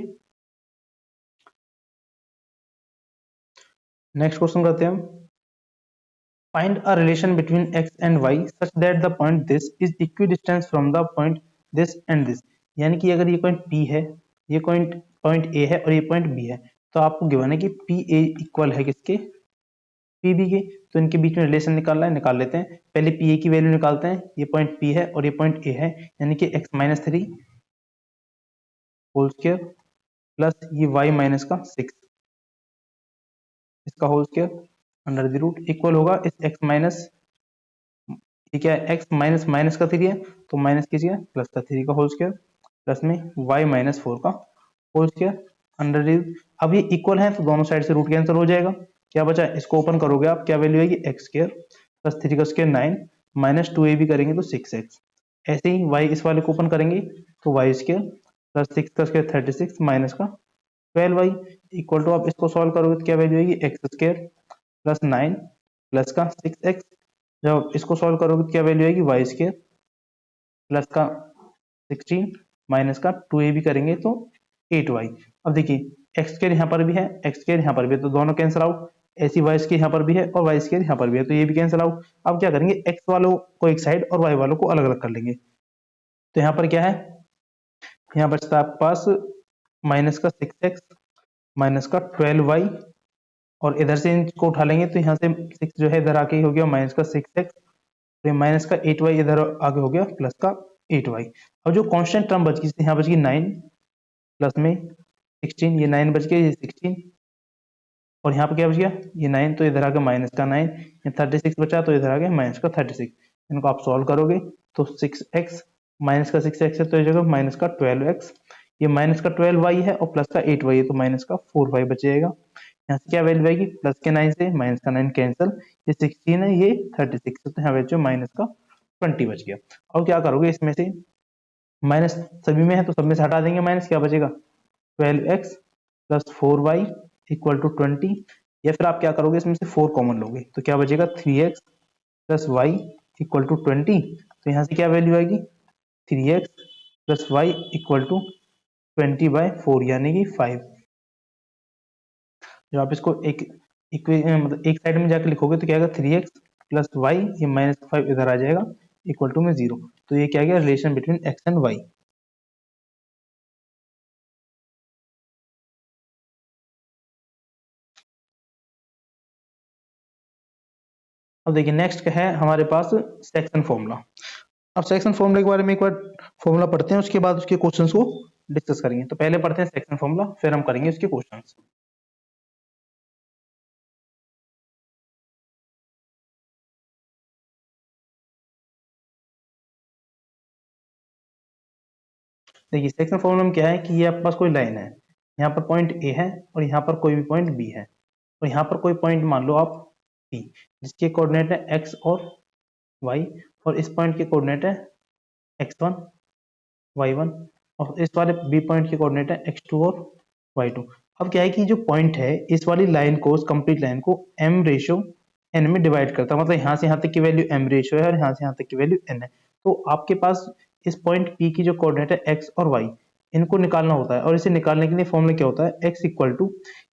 नेक्स्ट क्वेश्चन करते हैं हम। Find a relation between x and y such that the point this is equidistance from the point this and this. यानी कि अगर ये पॉइंट p है, ये पॉइंट पॉइंट a है और ये पॉइंट b है, तो आपको गिवन है कि p a इक्वल है किसके p b के। तो इनके बीच में रिलेशन निकालना है, निकाल लेते हैं। पहले p a की वैल्यू निकालते हैं, ये पॉइंट p है और ये पॉइंट a है, यानी कि x minus 3 whole square plus ये y माइनस का 6 इसका whole square under the root equal होगा इस x माइनस, ये क्या है x माइनस माइनस का 3 है तो माइनस कीजिए प्लस का 3 का होल स्क्वायर प्लस में y माइनस 4 का होल स्क्वायर अंडर रूट। अब ये इक्वल है तो दोनों साइड से रूट कैंसिल हो जाएगा, क्या बचा इसको ओपन करोगे आप क्या वैल्यू आएगी एक्स स्क्वायर प्लस 3 का स्क्वायर 9 माइनस 2a भी करेंगे तो 6x। ऐसे ही y इस वाले को ओपन करेंगे तो y स्क्वायर प्लस 6 का स्क्वायर 36 माइनस का 12y इक्वल टू आप इसको सॉल्व करोगे तो क्या वैल्यू आएगी एक्स स्क्वायर प्लस 9 प्लस का 6x। जब इसको सॉल्व करोगे तो क्या वैल्यू आएगी वाई स्क्वायर प्लस का 16 माइनस का 2a भी करेंगे तो 8y। अब देखिए एक्स स्क्वायर यहाँ पर भी है, एक्स स्क्वायर यहाँ पर भी है, तो दोनों कैंसिल आउट। ऐसी वाई स्क्वायर यहाँ पर भी है और वाई स्क्वायर यहाँ पर भी है, तो ये भी कैंसिल आउट। अब क्या करेंगे एक्स वालों को एक साइड और वाई वालों को अलग अलग कर लेंगे। तो यहाँ पर क्या है, यहाँ बचता है आपके पास माइनस का 6x माइनस का 12y और इधर से इनको उठा लेंगे तो यहाँ से 6 जो है इधर आके हो गया माइनस का 6x, तो माइनस का 8y इधर आगे हो गया प्लस का 8y। और जो कांस्टेंट टर्म बच गई यहाँ बच गई 9 प्लस में 16, ये 9 बच गया, ये 16 और यहाँ पे क्या बच गया ये 9, तो इधर आ गया माइनस का 9, ये 36 बचा तो इधर आ गया माइनस का 36। इनको आप सॉल्व करोगे तो 6x माइनस का 6x है तो ये जगह माइनस का 12x, ये माइनस का 12y है और प्लस का 8y है तो माइनस का 4y बचेगा। यहाँ से क्या वैल्यू आएगी प्लस के 9 से माइनस का 9 कैंसिल, ये 16 है ये 36 है तो यहाँ वैल्यू माइनस का 20 बच गया। और क्या करोगे इसमें से माइनस सभी में है तो सब में से हटा देंगे माइनस, क्या बचेगा 12x plus 4y equal to 20, या फिर आप क्या करोगे इसमें से 4 कॉमन लोगे तो क्या बचेगा 3x plus Y equal to 20, तो यहाँ से क्या वैल्यू आएगी 3x plus Y equal to 20/4 यानी कि 5। जब आप इसको मतलब एक साइड में जाकर लिखोगे तो क्या आएगा 3x प्लस वाई, ये माइनस 5 इधर आ जाएगा इक्वल टू में 0, तो ये क्या गया relation between x and y। अब देखिए नेक्स्ट है हमारे पास सेक्शन फॉर्मूला। अब सेक्शन फॉर्मूला के बारे में एक बार फॉर्मूला पढ़ते हैं, उसके बाद उसके क्वेश्चंस को डिस्कस करेंगे। तो पहले पढ़ते हैं सेक्शन फॉर्मूला, फिर हम करेंगे उसके क्वेश्चंस। देखिए सेक्शन फॉर्मूला में क्या है कि ये आपके पास कोई लाइन है, यहाँ पर पॉइंट ए है और यहाँ पर कोई भी पॉइंट बी है, और यहाँ पर कोई पॉइंट मान लो आप पी जिसके कोऑर्डिनेट है एक्स और वाई, और इस पॉइंट के कोऑर्डिनेट है x1 y1, और इस वाले बी पॉइंट के कोऑर्डिनेट है x2 और y2। अब क्या है कि जो पॉइंट है इस वाली लाइन को, इस कंप्लीट लाइन को m रेशियो n में डिवाइड करता है, मतलब यहाँ से यहाँ तक की वैल्यू m रेशियो है और यहाँ से यहाँ तक की वैल्यू n है। तो आपके पास इस पॉइंट P की जो कोऑर्डिनेट है x और y इनको निकालना होता है, और इसे निकालने के लिए फॉर्मूला क्या होता है x इक्वल टू,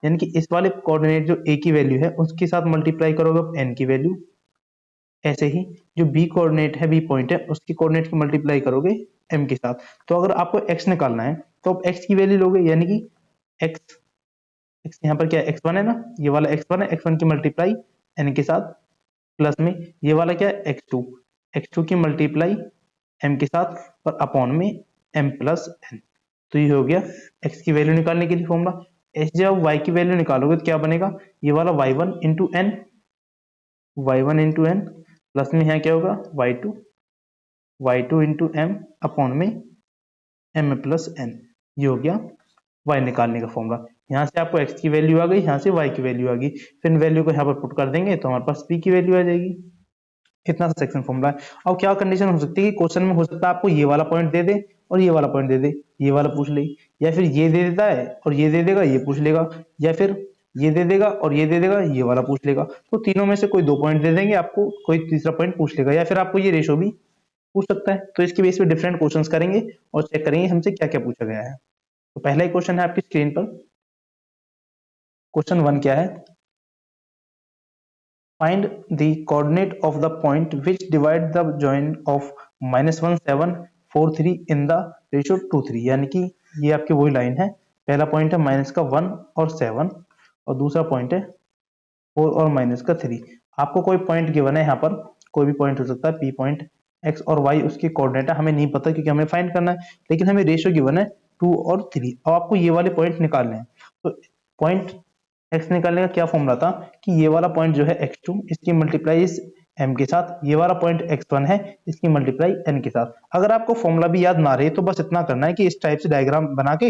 यानी कि इस वाले कोऑर्डिनेट जो a की वैल्यू है उसके साथ मल्टीप्लाई करोगे n की वैल्यू, ऐसे ही जो बी कोऑर्डिनेट है, बी पॉइंट है उसकी कोऑर्डिनेट की मल्टीप्लाई करोगे एम के साथ। तो अगर आपको एक्स निकालना है तो आप एक्स की वैल्यू लोगे, यानी कि एक्स एक्स यहाँ पर क्या है x1 है ना, ये वाला x1 है, x1 की मल्टीप्लाई n के साथ, प्लस में ये वाला क्या है x2, x2 की मल्टीप्लाई m के साथ और अपॉन में m प्लस n। तो ये हो गया x की वैल्यू निकालने के लिए फॉर्मूला। एस जब y की वैल्यू निकालोगे तो क्या बनेगा, ये वाला y1 into N, y1 into N plus में यहाँ क्या होगा y2 इंटू एम अपॉन में m प्लस n। ये हो गया y निकालने का फॉर्मूला। यहाँ से आपको x की वैल्यू आ गई, यहाँ से y की वैल्यू आ गई, फिर इन वैल्यू को यहाँ पर पुट कर देंगे तो हमारे पास p की वैल्यू आ जाएगी। इतना सा सेक्शन फॉर्मूला है। अब क्या कंडीशन हो सकती है कि क्वेश्चन में हो सकता है आपको ये वाला पॉइंट दे दे और ये वाला पॉइंट दे दे, ये वाला पूछ ले, या फिर ये दे देता है और ये दे देगा ये पूछ लेगा, या फिर ये दे देगा और ये दे देगा ये वाला पूछ लेगा। तो तीनों में से कोई 2 पॉइंट दे देंगे आपको, कोई तीसरा पॉइंट पूछ लेगा, या फिर आपको ये रेशो भी पूछ सकता है। तो इसके बेस पे डिफरेंट क्वेश्चंस करेंगे और चेक करेंगे हमसे क्या क्या पूछा गया है। तो पहला ही क्वेश्चन है आपकी स्क्रीन पर, क्वेश्चन 1 क्या है, find the coordinate of the point which divide the join of -1 7 4 3 in the ratio 2 3। यानी कि ये आपकी वही लाइन है, पहला पॉइंट है माइनस का 1 और 7 और दूसरा पॉइंट है 4 और माइनस का 3। आपको कोई पॉइंट गिवन है, यहाँ पर कोई भी पॉइंट हो सकता है, पी पॉइंट, एक्स और वाई उसकी कोऑर्डिनेट है, हमें नहीं पता क्योंकि हमें फाइंड करना है, लेकिन हमें रेशियो गिवन है 2 और 3। अब आपको ये वाले पॉइंट निकालने हैं। तो पॉइंट एक्स निकालने का क्या फॉर्मूला था कि ये वाला पॉइंट जो है x2 इसकी मल्टीप्लाई इस m के साथ, ये वाला पॉइंट x1 है इसकी मल्टीप्लाई n के साथ। अगर आपको फॉर्मूला भी याद ना रहे तो बस इतना करना है कि इस टाइप से डायग्राम बना के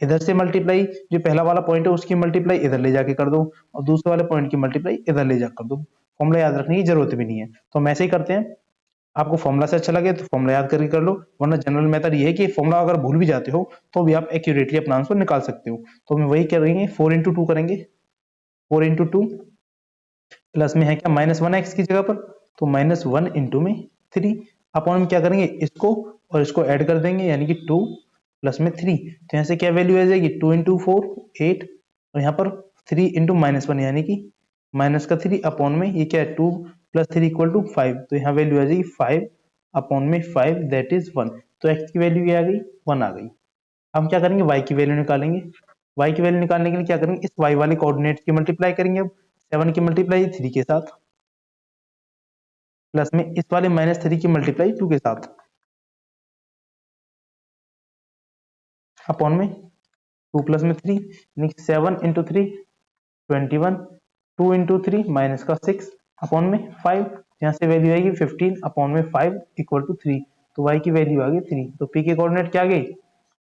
इधर से मल्टीप्लाई, जो पहला वाला पॉइंट है उसकी मल्टीप्लाई इधर ले जाके कर दो और दूसरे वाले पॉइंट की मल्टीप्लाई इधर ले जाकर कर दो। फॉर्मूला याद रखने की जरूरत भी नहीं है, तो हम ऐसे ही करते हैं। आपको फॉर्मूला से अच्छा लगे तो फॉर्मूला याद करके कर लो, वरना जनरल मेथड ये है कि फॉर्मूला अगर भूल भी जाते हो तो भी आप एक्यूरेटली अपना आंसर निकाल सकते हो। तो हम वही करेंगे, 4 इंटू 2 करेंगे, 4 इंटू 2 प्लस में है क्या -1x की जगह पर, तो -1 इंटू में 3 अपॉन में क्या करेंगे इसको और इसको ऐड कर देंगे, यानी कि 2 प्लस में 3। तो यहाँ से क्या वैल्यू आ जाएगी 2 इंटू 4 8, और यहाँ पर 3 इंटू -1 यानी कि माइनस का 3 अपॉन में ये क्या है 2 प्लस 3 इक्वल टू 5। तो यहाँ वैल्यू आ जाएगी 5 अपॉन में 5 दैट इज 1। तो x की वैल्यू क्या आ गई 1 आ गई। हम क्या करेंगे y की वैल्यू निकालेंगे। y की वैल्यू निकालने के लिए क्या करेंगे, इस y वाले कोऑर्डिनेट की मल्टीप्लाई करेंगे। अब 7 की मल्टीप्लाई 3 के साथ, प्लस में इस वाले -3 की मल्टीप्लाई 2 के साथ, अपॉन में 2 प्लस में 3, यानी 7 इंटू 3 21, 2 इंटू 3 माइनस का 6 अपॉन में 5, यहाँ से वैल्यू आएगी 15 अपॉन में 5 इक्वल टू 3। तो y की वैल्यू आ गई 3। तो p के कोऑर्डिनेट क्या आ गई,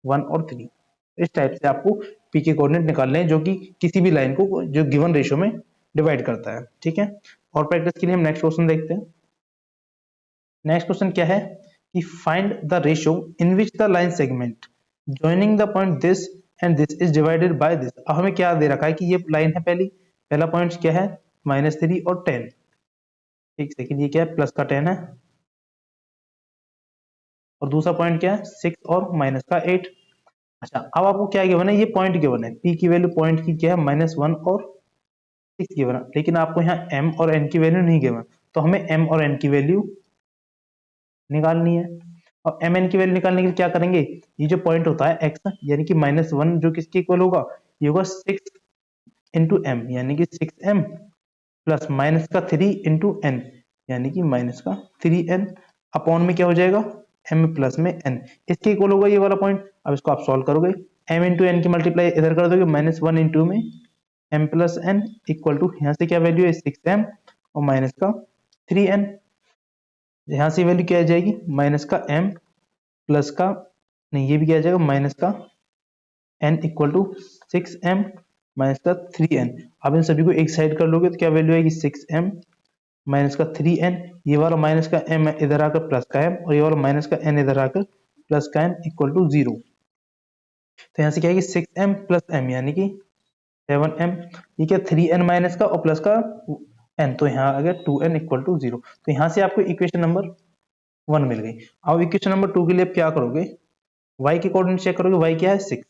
1 और 3। इस टाइप से आपको p के कोऑर्डिनेट निकालने हैं जो कि किसी भी लाइन को जो गिवन रेशियो में डिवाइड करता है। ठीक है, और प्रैक्टिस के लिए हम नेक्स्ट क्वेश्चन देखते हैं। नेक्स्ट क्वेश्चन क्या है कि find the ratio in which the line segment joining the point this and this is divided by this. अब हमें क्या दे रखा है कि ये लाइन है, पहला पॉइंट क्या है, -3 और 10। ठीक, सेकंड ये क्या है, प्लस का 10 है, और दूसरा पॉइंट क्या है, 6 और माइनस का 8। अच्छा, अब आपको क्या गिवन है, ये पॉइंट गिवन है, पी की वैल्यू पॉइंट की क्या है, -1 और 6 गिवन है, लेकिन आपको यहाँ एम और एन की वैल्यू नहीं गिवन। तो हमें एम और एन की वैल्यू निकालनी है। और एम एन की वैल्यू निकालने के लिए क्या करेंगे, ये जो पॉइंट होता है एक्स, यानी कि -1 जो किसके इक्वल होगा, ये होगा 6 इंटू एम, यानी कि 6m प्लस माइनस का 3 इंटू एन, यानी कि माइनस का 3n, अपॉन में क्या हो जाएगा, m प्लस में n, इसके इक्वल होगा ये वाला पॉइंट। अब इसको आप सॉल्व करोगे, m इंटू एन की मल्टीप्लाई इधर कर दोगे, -1 इंटू में m plus n equal to, यहाँ से क्या वैल्यू है 6m और माइनस का 3n, यहाँ से वैल्यू क्या आ जाएगी, माइनस का m प्लस का, नहीं ये भी क्या आ जाएगा, माइनस का n equal to 6m minus का 3n। अब इन सभी को एक साइड कर लोगे तो क्या वैल्यू आएगी, 6m माइनस का 3n, ये वाला माइनस का m इधर आकर प्लस का m, और ये वाला माइनस का n इधर आकर प्लस का n इक्वल टू 0। तो यहाँ से क्या आएगी 6m प्लस m, यानी कि 7m, ये क्या 3n माइनस का और प्लस का n, तो यहाँ आ गया 2n इक्वल टू 0। तो यहाँ से आपको इक्वेशन नंबर 1 मिल गई। अब इक्वेशन नंबर 2 के लिए आप क्या करोगे, y के कोऑर्डिनेट चेक करोगे, y क्या है 6,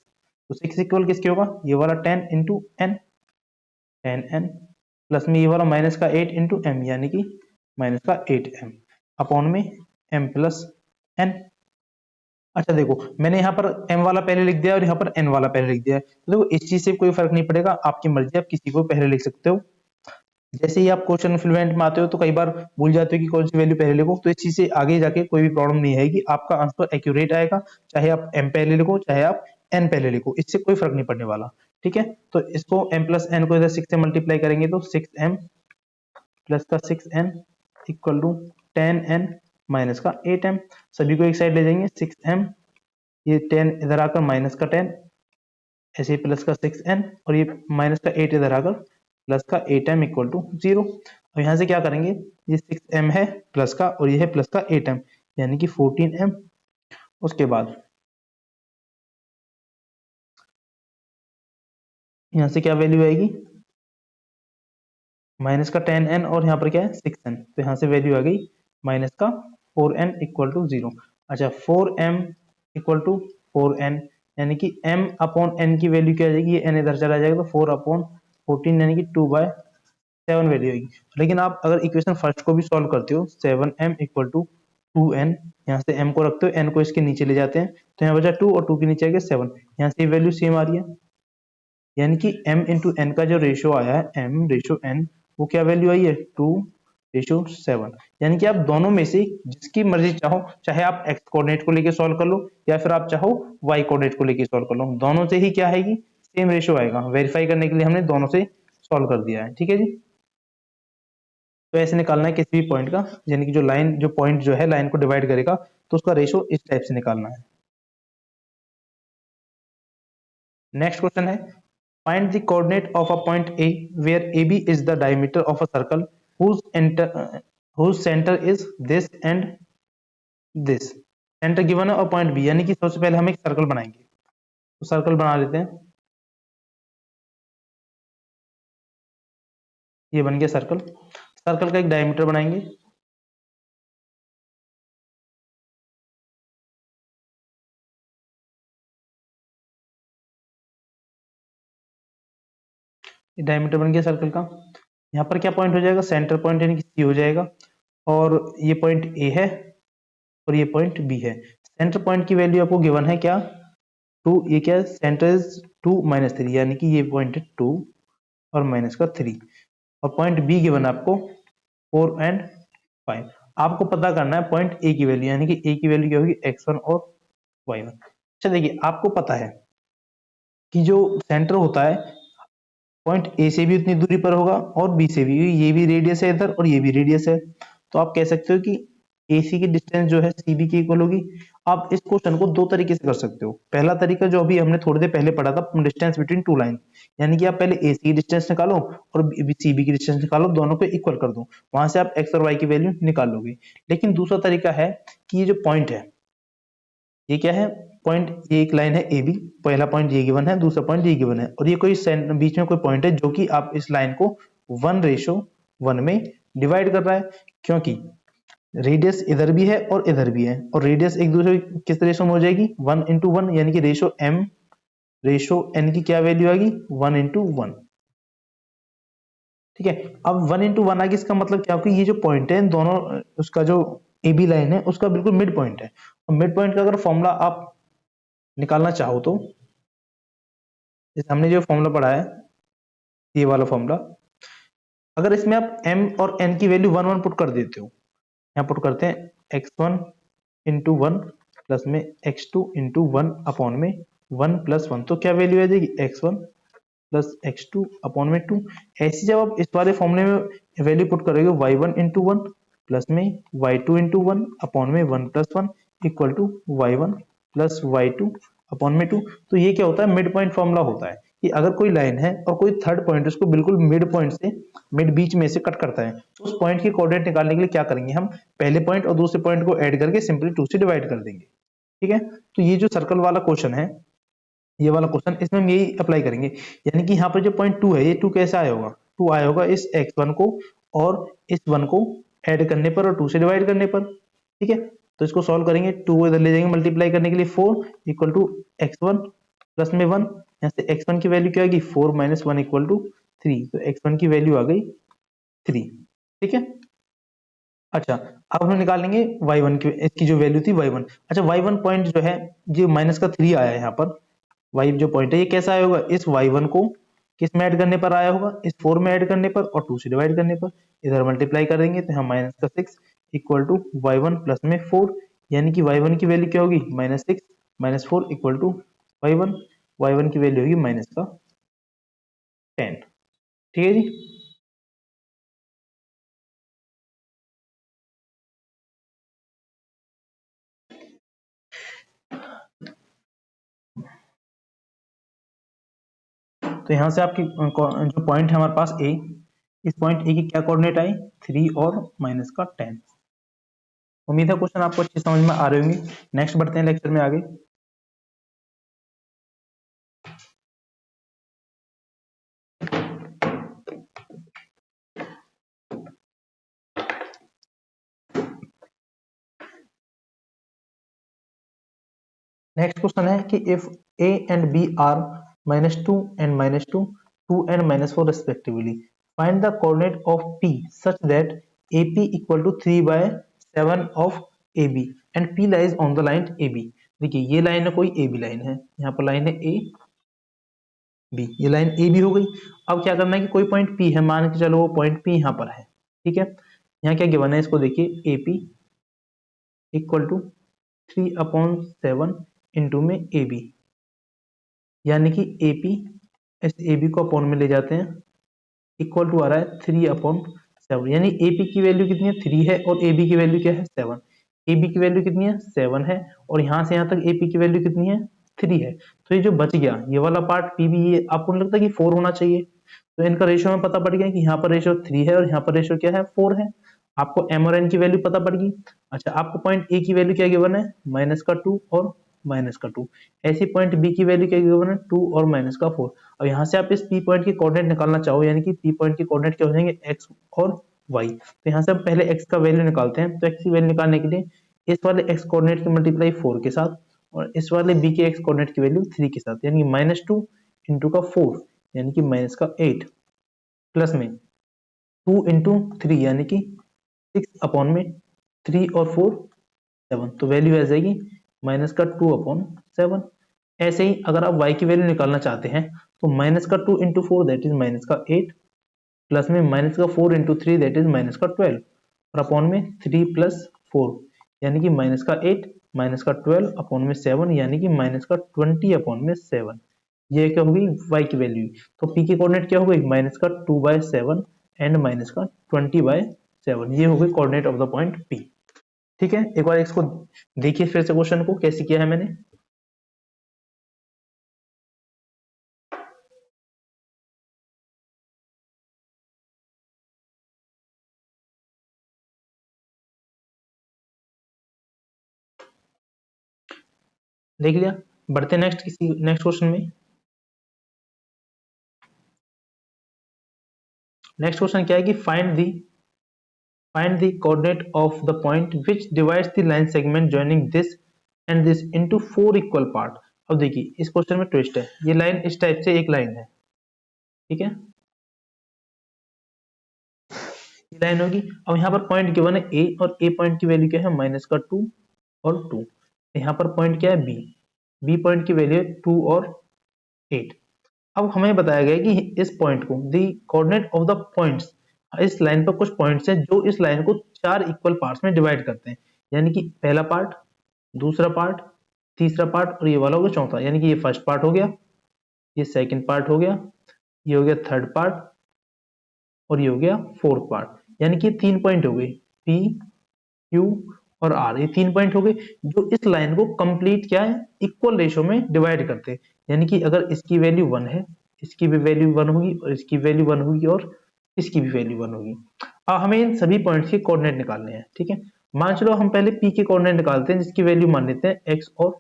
तो 6 इक्वल किसके होगा, ये वाला 10 इंटू एन, 10n प्लस में ये वाला माइनस का 8 इंटू एम, यानी कि माइनस का 8m, अपॉन में m प्लस n। अच्छा देखो, मैंने यहाँ पर m वाला पहले लिख दिया और यहाँ पर n वाला पहले लिख दिया है, तो देखो इस चीज से कोई फर्क नहीं पड़ेगा, आपकी मर्जी, आप किसी को पहले लिख सकते हो। जैसे ही आप क्वेश्चन फ्लुएंट में आते हो तो कई बार भूल जाते हो कि कौन सी वैल्यू पहले लिखो, तो इस चीज से आगे जाके कोई भी प्रॉब्लम नहीं आएगी, आपका आंसर एक्यूरेट आएगा, चाहे आप m पहले लिखो चाहे आप n पहले लिखो, इससे कोई फर्क नहीं पड़ने वाला। ठीक है, तो इसको m प्लस n को इधर 6 से मल्टीप्लाई करेंगे तो 6m प्लस का 6n equal to 10n minus का 8m, सभी को एक साइड ले जाएंगे, 6m, ये 10 इधर आकर माइनस का 10, ऐसे प्लस का 6n, और ये माइनस का 8 इधर आकर प्लस का 8m इक्वल टू 0। और यहाँ से क्या करेंगे, ये 6m है प्लस का और ये है प्लस का 8m, यानी कि 14m। उसके बाद यहाँ से क्या वैल्यू आएगी, माइनस का 10n और यहाँ पर क्या है 6n, तो यहाँ से वैल्यू आ गई माइनस का 4n इक्वल टू 0। अच्छा, 4m इक्वल टू 4n, यानी कि m अपॉन n की वैल्यू क्या आ जाएगी, ये n इधर चला जाएगा तो 4 अपॉन 14, यानी कि 2/7 वैल्यू आएगी। लेकिन आप अगर इक्वेशन फर्स्ट को भी सॉल्व करते हो, 7m इक्वल टू 2n, यहाँ से m को रखते हो, n को इसके नीचे ले जाते हैं, तो यहाँ बचा 2 और 2 के नीचे आ गया 7, यहाँ से वैल्यू सेम आ रही है, यानी कि m इंटू एन का जो रेशियो आया है, m रेशियो n, वो क्या वैल्यू आई है 2:7। यानी कि आप दोनों में से जिसकी मर्जी चाहो, चाहे आप x कोऑर्डिनेट को लेके सॉल्व कर लो या फिर आप चाहो y कोऑर्डिनेट को लेके सॉल्व कर लो, दोनों से ही क्या आएगी, सेम रेशियो आएगा। वेरीफाई करने के लिए हमने दोनों से सॉल्व कर दिया है। ठीक है जी, तो ऐसे निकालना है किसी भी पॉइंट का, यानी कि जो लाइन, जो पॉइंट जो है लाइन को डिवाइड करेगा, तो उसका रेशियो इस टाइप से निकालना है। नेक्स्ट क्वेश्चन है, find the coordinate of a point A where AB is the diameter of a circle whose center is this and this। Centre given है और पॉइंट B, यानी कि सबसे पहले हम एक सर्कल बनाएंगे, तो सर्कल बना लेते हैं, ये बन गया सर्कल। सर्कल का एक डायमीटर बनाएंगे, ये डायमीटर बन गया सर्कल का। यहाँ पर क्या पॉइंट हो जाएगा, सेंटर पॉइंट यानी कि C हो जाएगा, और ये पॉइंट A है और ये पॉइंट B है। सेंटर पॉइंट की वैल्यू आपको गिवन है क्या, 2, ये क्या है, सेंटर इज 2 माइनस 3, यानी कि ये पॉइंट है 2 और माइनस का 3, और पॉइंट बी गिवन आपको 4 एंड 5। आपको पता करना है पॉइंट ए की वैल्यू, यानी कि ए की वैल्यू क्या होगी, x1 और y1। अच्छा देखिए, आपको पता है कि जो सेंटर होता है पॉइंट ए से भी उतनी दूरी पर होगा और बी से भी, ये भी रेडियस है इधर और ये भी रेडियस है। तो आप कह सकते हो कि AC की डिस्टेंस जो है CB की इक्वल होगी। आप इस क्वेश्चन को दो तरीके से कर सकते हो। पहला तरीका जो अभी हमने थोड़ी देर पहले पढ़ा था, डिस्टेंस बिटवीन टू लाइन, यानी कि आप पहले AC की डिस्टेंस निकालो और CB की डिस्टेंस निकालो, दोनों को इक्वल कर दो, वहां से आप x और y की वैल्यू निकाल लोगे। लेकिन दूसरा तरीका है कि ये जो पॉइंट है, ये क्या है, पॉइंट, ये एक लाइन है ए बी, पहला पॉइंट ये गिवन है, दूसरा पॉइंट ये गिवन है, और ये कोई बीच में कोई पॉइंट है जो कि आप इस लाइन को 1:1 में डिवाइड कर रहा है, क्योंकि रेडियस इधर भी है और इधर भी है, और रेडियस एक दूसरे किस रेशो में हो जाएगी, 1:1, यानी कि रेशो एन की क्या वैल्यू आएगी, 1:1। ठीक है, अब 1:1 आ गई, इसका मतलब क्या, कि ये जो पॉइंट है दोनों, उसका जो ए बी लाइन है उसका बिल्कुल मिड पॉइंट है, और मिड पॉइंट का अगर फॉर्मूला आप निकालना चाहो तो जैसे हमने जो फॉर्मूला पढ़ा है, ये वाला फॉर्मूला, अगर इसमें आप m और n की वैल्यू 1 1 पुट कर देते हो, यहाँ पुट करते हैं x1 इंटू 1 प्लस में x2 इंटू 1 अपॉन में 1 प्लस 1, तो क्या वैल्यू आ जाएगी, x1 प्लस x2 अपॉन में 2। ऐसे जब आप इस वाले फॉर्मूले में वैल्यू पुट करोगे, y1 इंटू 1 प्लस में y2 इंटू 1 अपॉन में 1 plus 1 equal to y1 plus y2 upon में 2, तो ये क्या होता है, मिड पॉइंट फॉर्मूला होता है कि अगर कोई लाइन है और कोई थर्ड पॉइंट उसको बिल्कुल मिड पॉइंट से, मिड बीच में से कट करता है, तो उस पॉइंट की कोऑर्डिनेट निकालने के लिए क्या करेंगे, हम पहले पॉइंट और दूसरे पॉइंट को ऐड करके सिंपली 2 से डिवाइड कर देंगे। ठीक है, तो ये जो सर्कल वाला क्वेश्चन है, ये वाला क्वेश्चन, इसमें हम यही अप्लाई करेंगे, यानी कि यहाँ पर जो पॉइंट 2 है, ये 2 कैसे आया होगा, 2 आया होगा इस x1 को और इस 1 को ऐड करने पर और 2 से डिवाइड करने पर। ठीक है, तो इसको सॉल्व करेंगे, 2 को इधर ले जाएंगे मल्टीप्लाई करने के लिए, 4 इक्वल टू x1 प्लस में 1, यहाँ से x1 की वैल्यू क्या आएगी, 4 माइनस 1 इक्वल टू 3, तो x1 की वैल्यू आ गई 3। ठीक है, अच्छा, अब हम निकालेंगे y1 की, इसकी जो वैल्यू थी y1। अच्छा, y1 पॉइंट जो है, जो माइनस का 3 आया है यहाँ पर, y जो पॉइंट है ये कैसा आया होगा, इस y1 को किस में ऐड करने पर आया होगा, इस 4 में ऐड करने पर और 2 से डिवाइड करने पर, इधर मल्टीप्लाई करेंगे तो यहाँ माइनस का 6 इक्वल टू y1 प्लस में 4, यानी कि y1 की वैल्यू क्या होगी, -6 माइनस 4 इक्वल टू y1 की वैल्यू होगी माइनस का 10। ठीक है जी। तो यहाँ से आपकी जो पॉइंट है हमारे पास ए, इस पॉइंट ए की क्या कोऑर्डिनेट आई, 3 और माइनस का 10। उम्मीद है क्वेश्चन आपको अच्छी समझ में आ रहे होंगे। नेक्स्ट बढ़ते हैं लेक्चर में आगे। नेक्स्ट क्वेश्चन है कि if a and b are -2 and -2, 2 and -4 respectively, find the coordinate of p such that AP equal to 3/7 of AB and P lies on the line AB। देखिए, ये line है, कोई AB line है, यहाँ पर line है AB, ये line AB हो गई। अब क्या करना है कि कोई पॉइंट P है, मान के चलो वो पॉइंट P यहाँ पर है। ठीक है, यहाँ क्या गिवन है, इसको देखिए, AP इक्वल टू 3/7 इंटू में AB, यानी कि AP, इस AB को अपॉन में ले जाते हैं, इक्वल टू आ रहा है 3/7, यानी AP की वैल्यू कितनी है, 3 है, और AB की वैल्यू क्या है, 7। AB की वैल्यू कितनी है, 7 है, और यहाँ से यहाँ तक AP की वैल्यू कितनी है, 3 है। तो ये जो बच गया, ये वाला पार्ट PB, ये आपको नहीं लगता कि 4 होना चाहिए, तो इनका रेशियो में पता पड़ गया कि यहाँ पर रेशियो 3 है और यहाँ पर रेशियो क्या है, 4 है। आपको M और N की वैल्यू पता पड़ गई। अच्छा, आपको पॉइंट A की वैल्यू क्या गिवन है, -2 और -2। ऐसी पॉइंट B की वैल्यू क्या गिवन है, 2 और -4। और यहाँ से आप इस P पॉइंट की कोऑर्डिनेट निकालना चाहो, यानी कि P पॉइंट की कोऑर्डिनेट क्या हो जाएंगे, x और y। तो यहाँ से हम पहले x का वैल्यू निकालते हैं, तो x की वैल्यू निकालने के लिए इस वाले x कोऑर्डिनेट की मल्टीप्लाई 4 के साथ और इस वाले b के x कोऑर्डिनेट की वैल्यू 3 के साथ, यानी -2 इंटू का 4, यानी कि -8 प्लस में 2 इंटू 3, यानी कि 6 अपॉन में 3 और 4 7, तो वैल्यू आ जाएगी -2/7। ऐसे ही अगर आप y की वैल्यू निकालना चाहते हैं तो माइनस का 2 इंटू 4 दैट इज माइनस का 8, प्लस में माइनस का 4 इंटू 3 दैट इज माइनस का 12, और अपॉन में 3 प्लस 4 यानी कि माइनस का 8 माइनस का 12 अपॉन में 7 यानी कि माइनस का 20 अपॉन में 7। ये क्या होगी y की वैल्यू। तो p की कोऑर्डिनेट क्या हो गई माइनस का 2/7 एंड माइनस का 20/7। ये हो गई coordinate of the point p। ठीक है, एक बार इसको देखिए फिर से क्वेश्चन को कैसे किया है मैंने। देख लिया, बढ़ते नेक्स्ट क्वेश्चन में। नेक्स्ट क्वेश्चन क्या है कि find the coordinate of the point which divides the line segment joining this and this into 4 equal part। अब देखिए इस क्वेश्चन में ट्विस्ट है, ये लाइन इस टाइप से एक लाइन है, ठीक है, ये लाइन होगी। अब यहाँ पर पॉइंट गिवन है ए, और ए पॉइंट की वैल्यू क्या है माइनस का 2 और 2। यहाँ पर पॉइंट क्या है बी, बी पॉइंट की वैल्यू है 2 और 8। अब हमें बताया गया है कि इस पॉइंट को the coordinate of the points, इस लाइन पर कुछ पॉइंट्स हैं जो इस लाइन को 4 इक्वल पार्ट्स में डिवाइड करते हैं, यानी कि पहला पार्ट, दूसरा पार्ट, तीसरा पार्ट और ये वाला होगा चौथा। यानी कि ये फर्स्ट पार्ट हो गया, ये सेकंड पार्ट हो गया, ये हो गया थर्ड पार्ट और ये हो गया फोर्थ पार्ट। यानी कि 3 पॉइंट हो गए पी, क्यू और आर, ये 3 पॉइंट हो गए जो इस लाइन को कंप्लीट क्या है इक्वल रेशो में डिवाइड करते हैं। यानी कि अगर इसकी वैल्यू 1 है, इसकी भी वैल्यू 1 होगी और इसकी वैल्यू 1 होगी और इसकी भी वैल्यू 1 होगी। अब हमें इन सभी पॉइंट्स के कोऑर्डिनेट निकालने हैं, ठीक है। मान चलो हम पहले पी के कोऑर्डिनेट निकालते हैं जिसकी वैल्यू मान लेते हैं एक्स और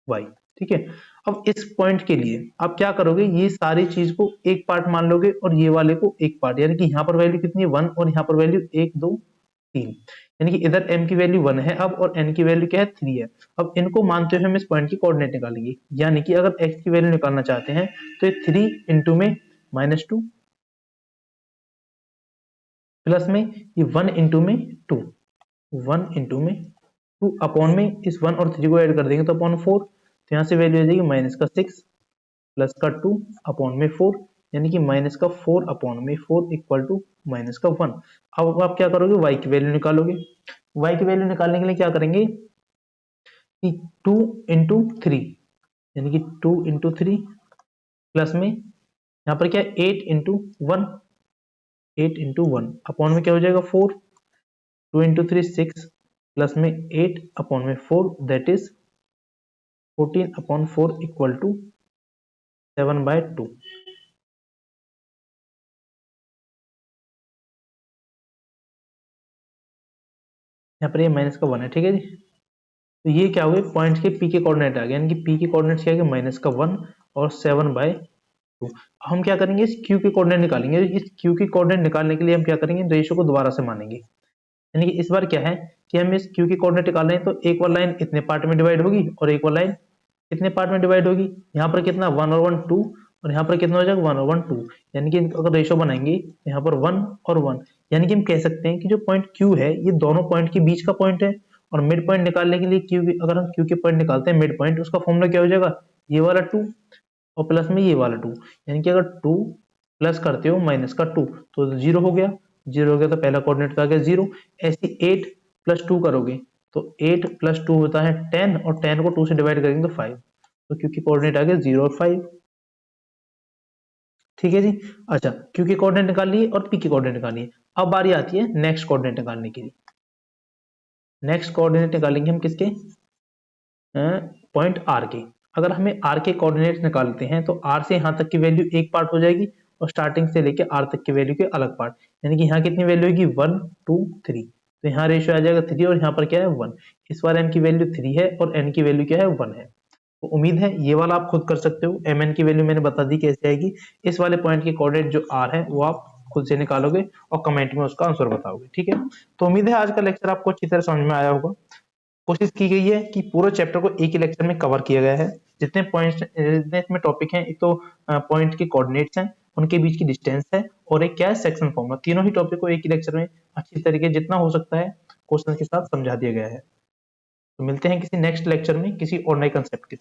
वाई, ठीक है। अब इस पॉइंट के लिए आप क्या करोगे, ये सारी चीज को एक पार्ट मान लोगे और ये वाले को एक पार्ट, यानी कि यहाँ पर वैल्यू कितनी है 1 और यहाँ पर वैल्यू 1 2 3, यानी कि इधर m की वैल्यू 1 है अब और n की वैल्यू क्या है 3 है। अब इनको मानते हुए हम इस पॉइंट की कोऑर्डिनेट निकालेंगे, यानी कि अगर x की वैल्यू निकालना चाहते हैं तो ये 3 इंटू में -2 प्लस में ये 1 इंटू में 2, 1 इंटू में 2 अपॉन में इस 1 और 3 को ऐड कर देंगे तो अपॉन 4, तो यहाँ से वैल्यू आ जाएगी माइनस का 6 प्लस का 2 अपॉन में 4, यानी कि माइनस का 4 अपॉन में 4 इक्वल टू माइनस का 1। अब आप क्या करोगे y की वैल्यू निकालोगे। y की वैल्यू निकालने के लिए क्या करेंगे कि 2 इंटू 3, यानी कि 2 इंटू 3 प्लस में यहाँ पर क्या है 8 इंटू 1, 8 इंटू 1 अपॉन में क्या हो जाएगा 4, 2 इंटू 3 6 प्लस में 8 अपॉन में 4 that is 14 upon 4 equal to 7/2। यहाँ पर ये माइनस का 1 है, ठीक है जी। तो ये क्या हो गया पॉइंट के पी के कोऑर्डिनेट आ गए, यानी कि पी के कोऑर्डिनेट क्या है माइनस का 1 और 7/2। हम क्या करेंगे इस क्यू के कोऑर्डिनेट निकालेंगे। इस क्यू की कोऑर्डिनेट निकालने के लिए हम क्या करेंगे रेशो को दोबारा से मानेंगे, यानी कि इस बार क्या है कि हम इस क्यू की कोऑर्डिनेट निकाल रहे हैं तो एक बार लाइन इतने पार्ट में डिवाइड होगी और एक बार लाइन कितने पार्ट में डिवाइड होगी। यहाँ पर कितना 1 और 1 2 और यहाँ पर कितना हो जाएगा 1 और 1 2, यानी कि अगर रेशो बनाएंगे यहाँ पर 1 और 1, यानी कि हम कह सकते हैं कि जो पॉइंट क्यू है ये दोनों पॉइंट के बीच का पॉइंट है। और मिड पॉइंट निकालने के लिए क्यू अगर हम क्यू के पॉइंट निकालते हैं मिड पॉइंट, उसका फॉर्मूला क्या हो जाएगा ये वाला 2 और प्लस में ये वाला 2, यानी कि अगर 2 प्लस करते हो माइनस का 2 तो 0 हो गया, 0 हो गया तो पहला कोऑर्डिनेट आ गया 0। ऐसे 8 प्लस 2 करोगे तो 8 प्लस 2 होता है 10 और 10 को 2 से डिवाइड करेंगे तो 5, तो क्योंकि कोऑर्डिनेट आ गया 0 और 5, ठीक है जी। अच्छा क्यू के कोऑर्डिनेट निकाल लिए और पी के कोऑर्डिनेट निकाल लिए, अब बारी आती है नेक्स्ट कोऑर्डिनेट निकालने की। नेक्स्ट कोऑर्डिनेट निकालेंगे हम किसके पॉइंट आर के। अगर हमें आर के कोऑर्डिनेट निकालते हैं तो आर से यहाँ तक की वैल्यू एक पार्ट हो जाएगी और स्टार्टिंग से लेके आर तक की वैल्यू के अलग पार्ट, यानी कि यहाँ कितनी वैल्यू होगी 1 2 3, तो यहाँ रेशियो आ जाएगा 3 और यहाँ पर क्या है 1। इस बार m की वैल्यू 3 है और n की वैल्यू क्या है 1 है। तो उम्मीद है ये वाला आप खुद कर सकते हो, mn की वैल्यू मैंने बता दी कैसे आएगी। इस वाले पॉइंट के कोऑर्डिनेट जो r है वो आप खुद से निकालोगे और कमेंट में उसका आंसर बताओगे, ठीक है। तो उम्मीद है आज का लेक्चर आपको अच्छी तरह समझ में आया होगा। कोशिश की गई है कि पूरे चैप्टर को एक ही लेक्चर में कवर किया गया है। जितने पॉइंट्स जितने इसमें टॉपिक हैं, एक तो पॉइंट के कोऑर्डिनेट्स हैं, उनके बीच की डिस्टेंस है और एक क्या है सेक्शन फॉर्मूला, तीनों ही टॉपिक को एक ही लेक्चर में अच्छी तरीके जितना हो सकता है क्वेश्चन के साथ समझा दिया गया है। तो मिलते हैं किसी नेक्स्ट लेक्चर में किसी और नए कंसेप्ट के साथ।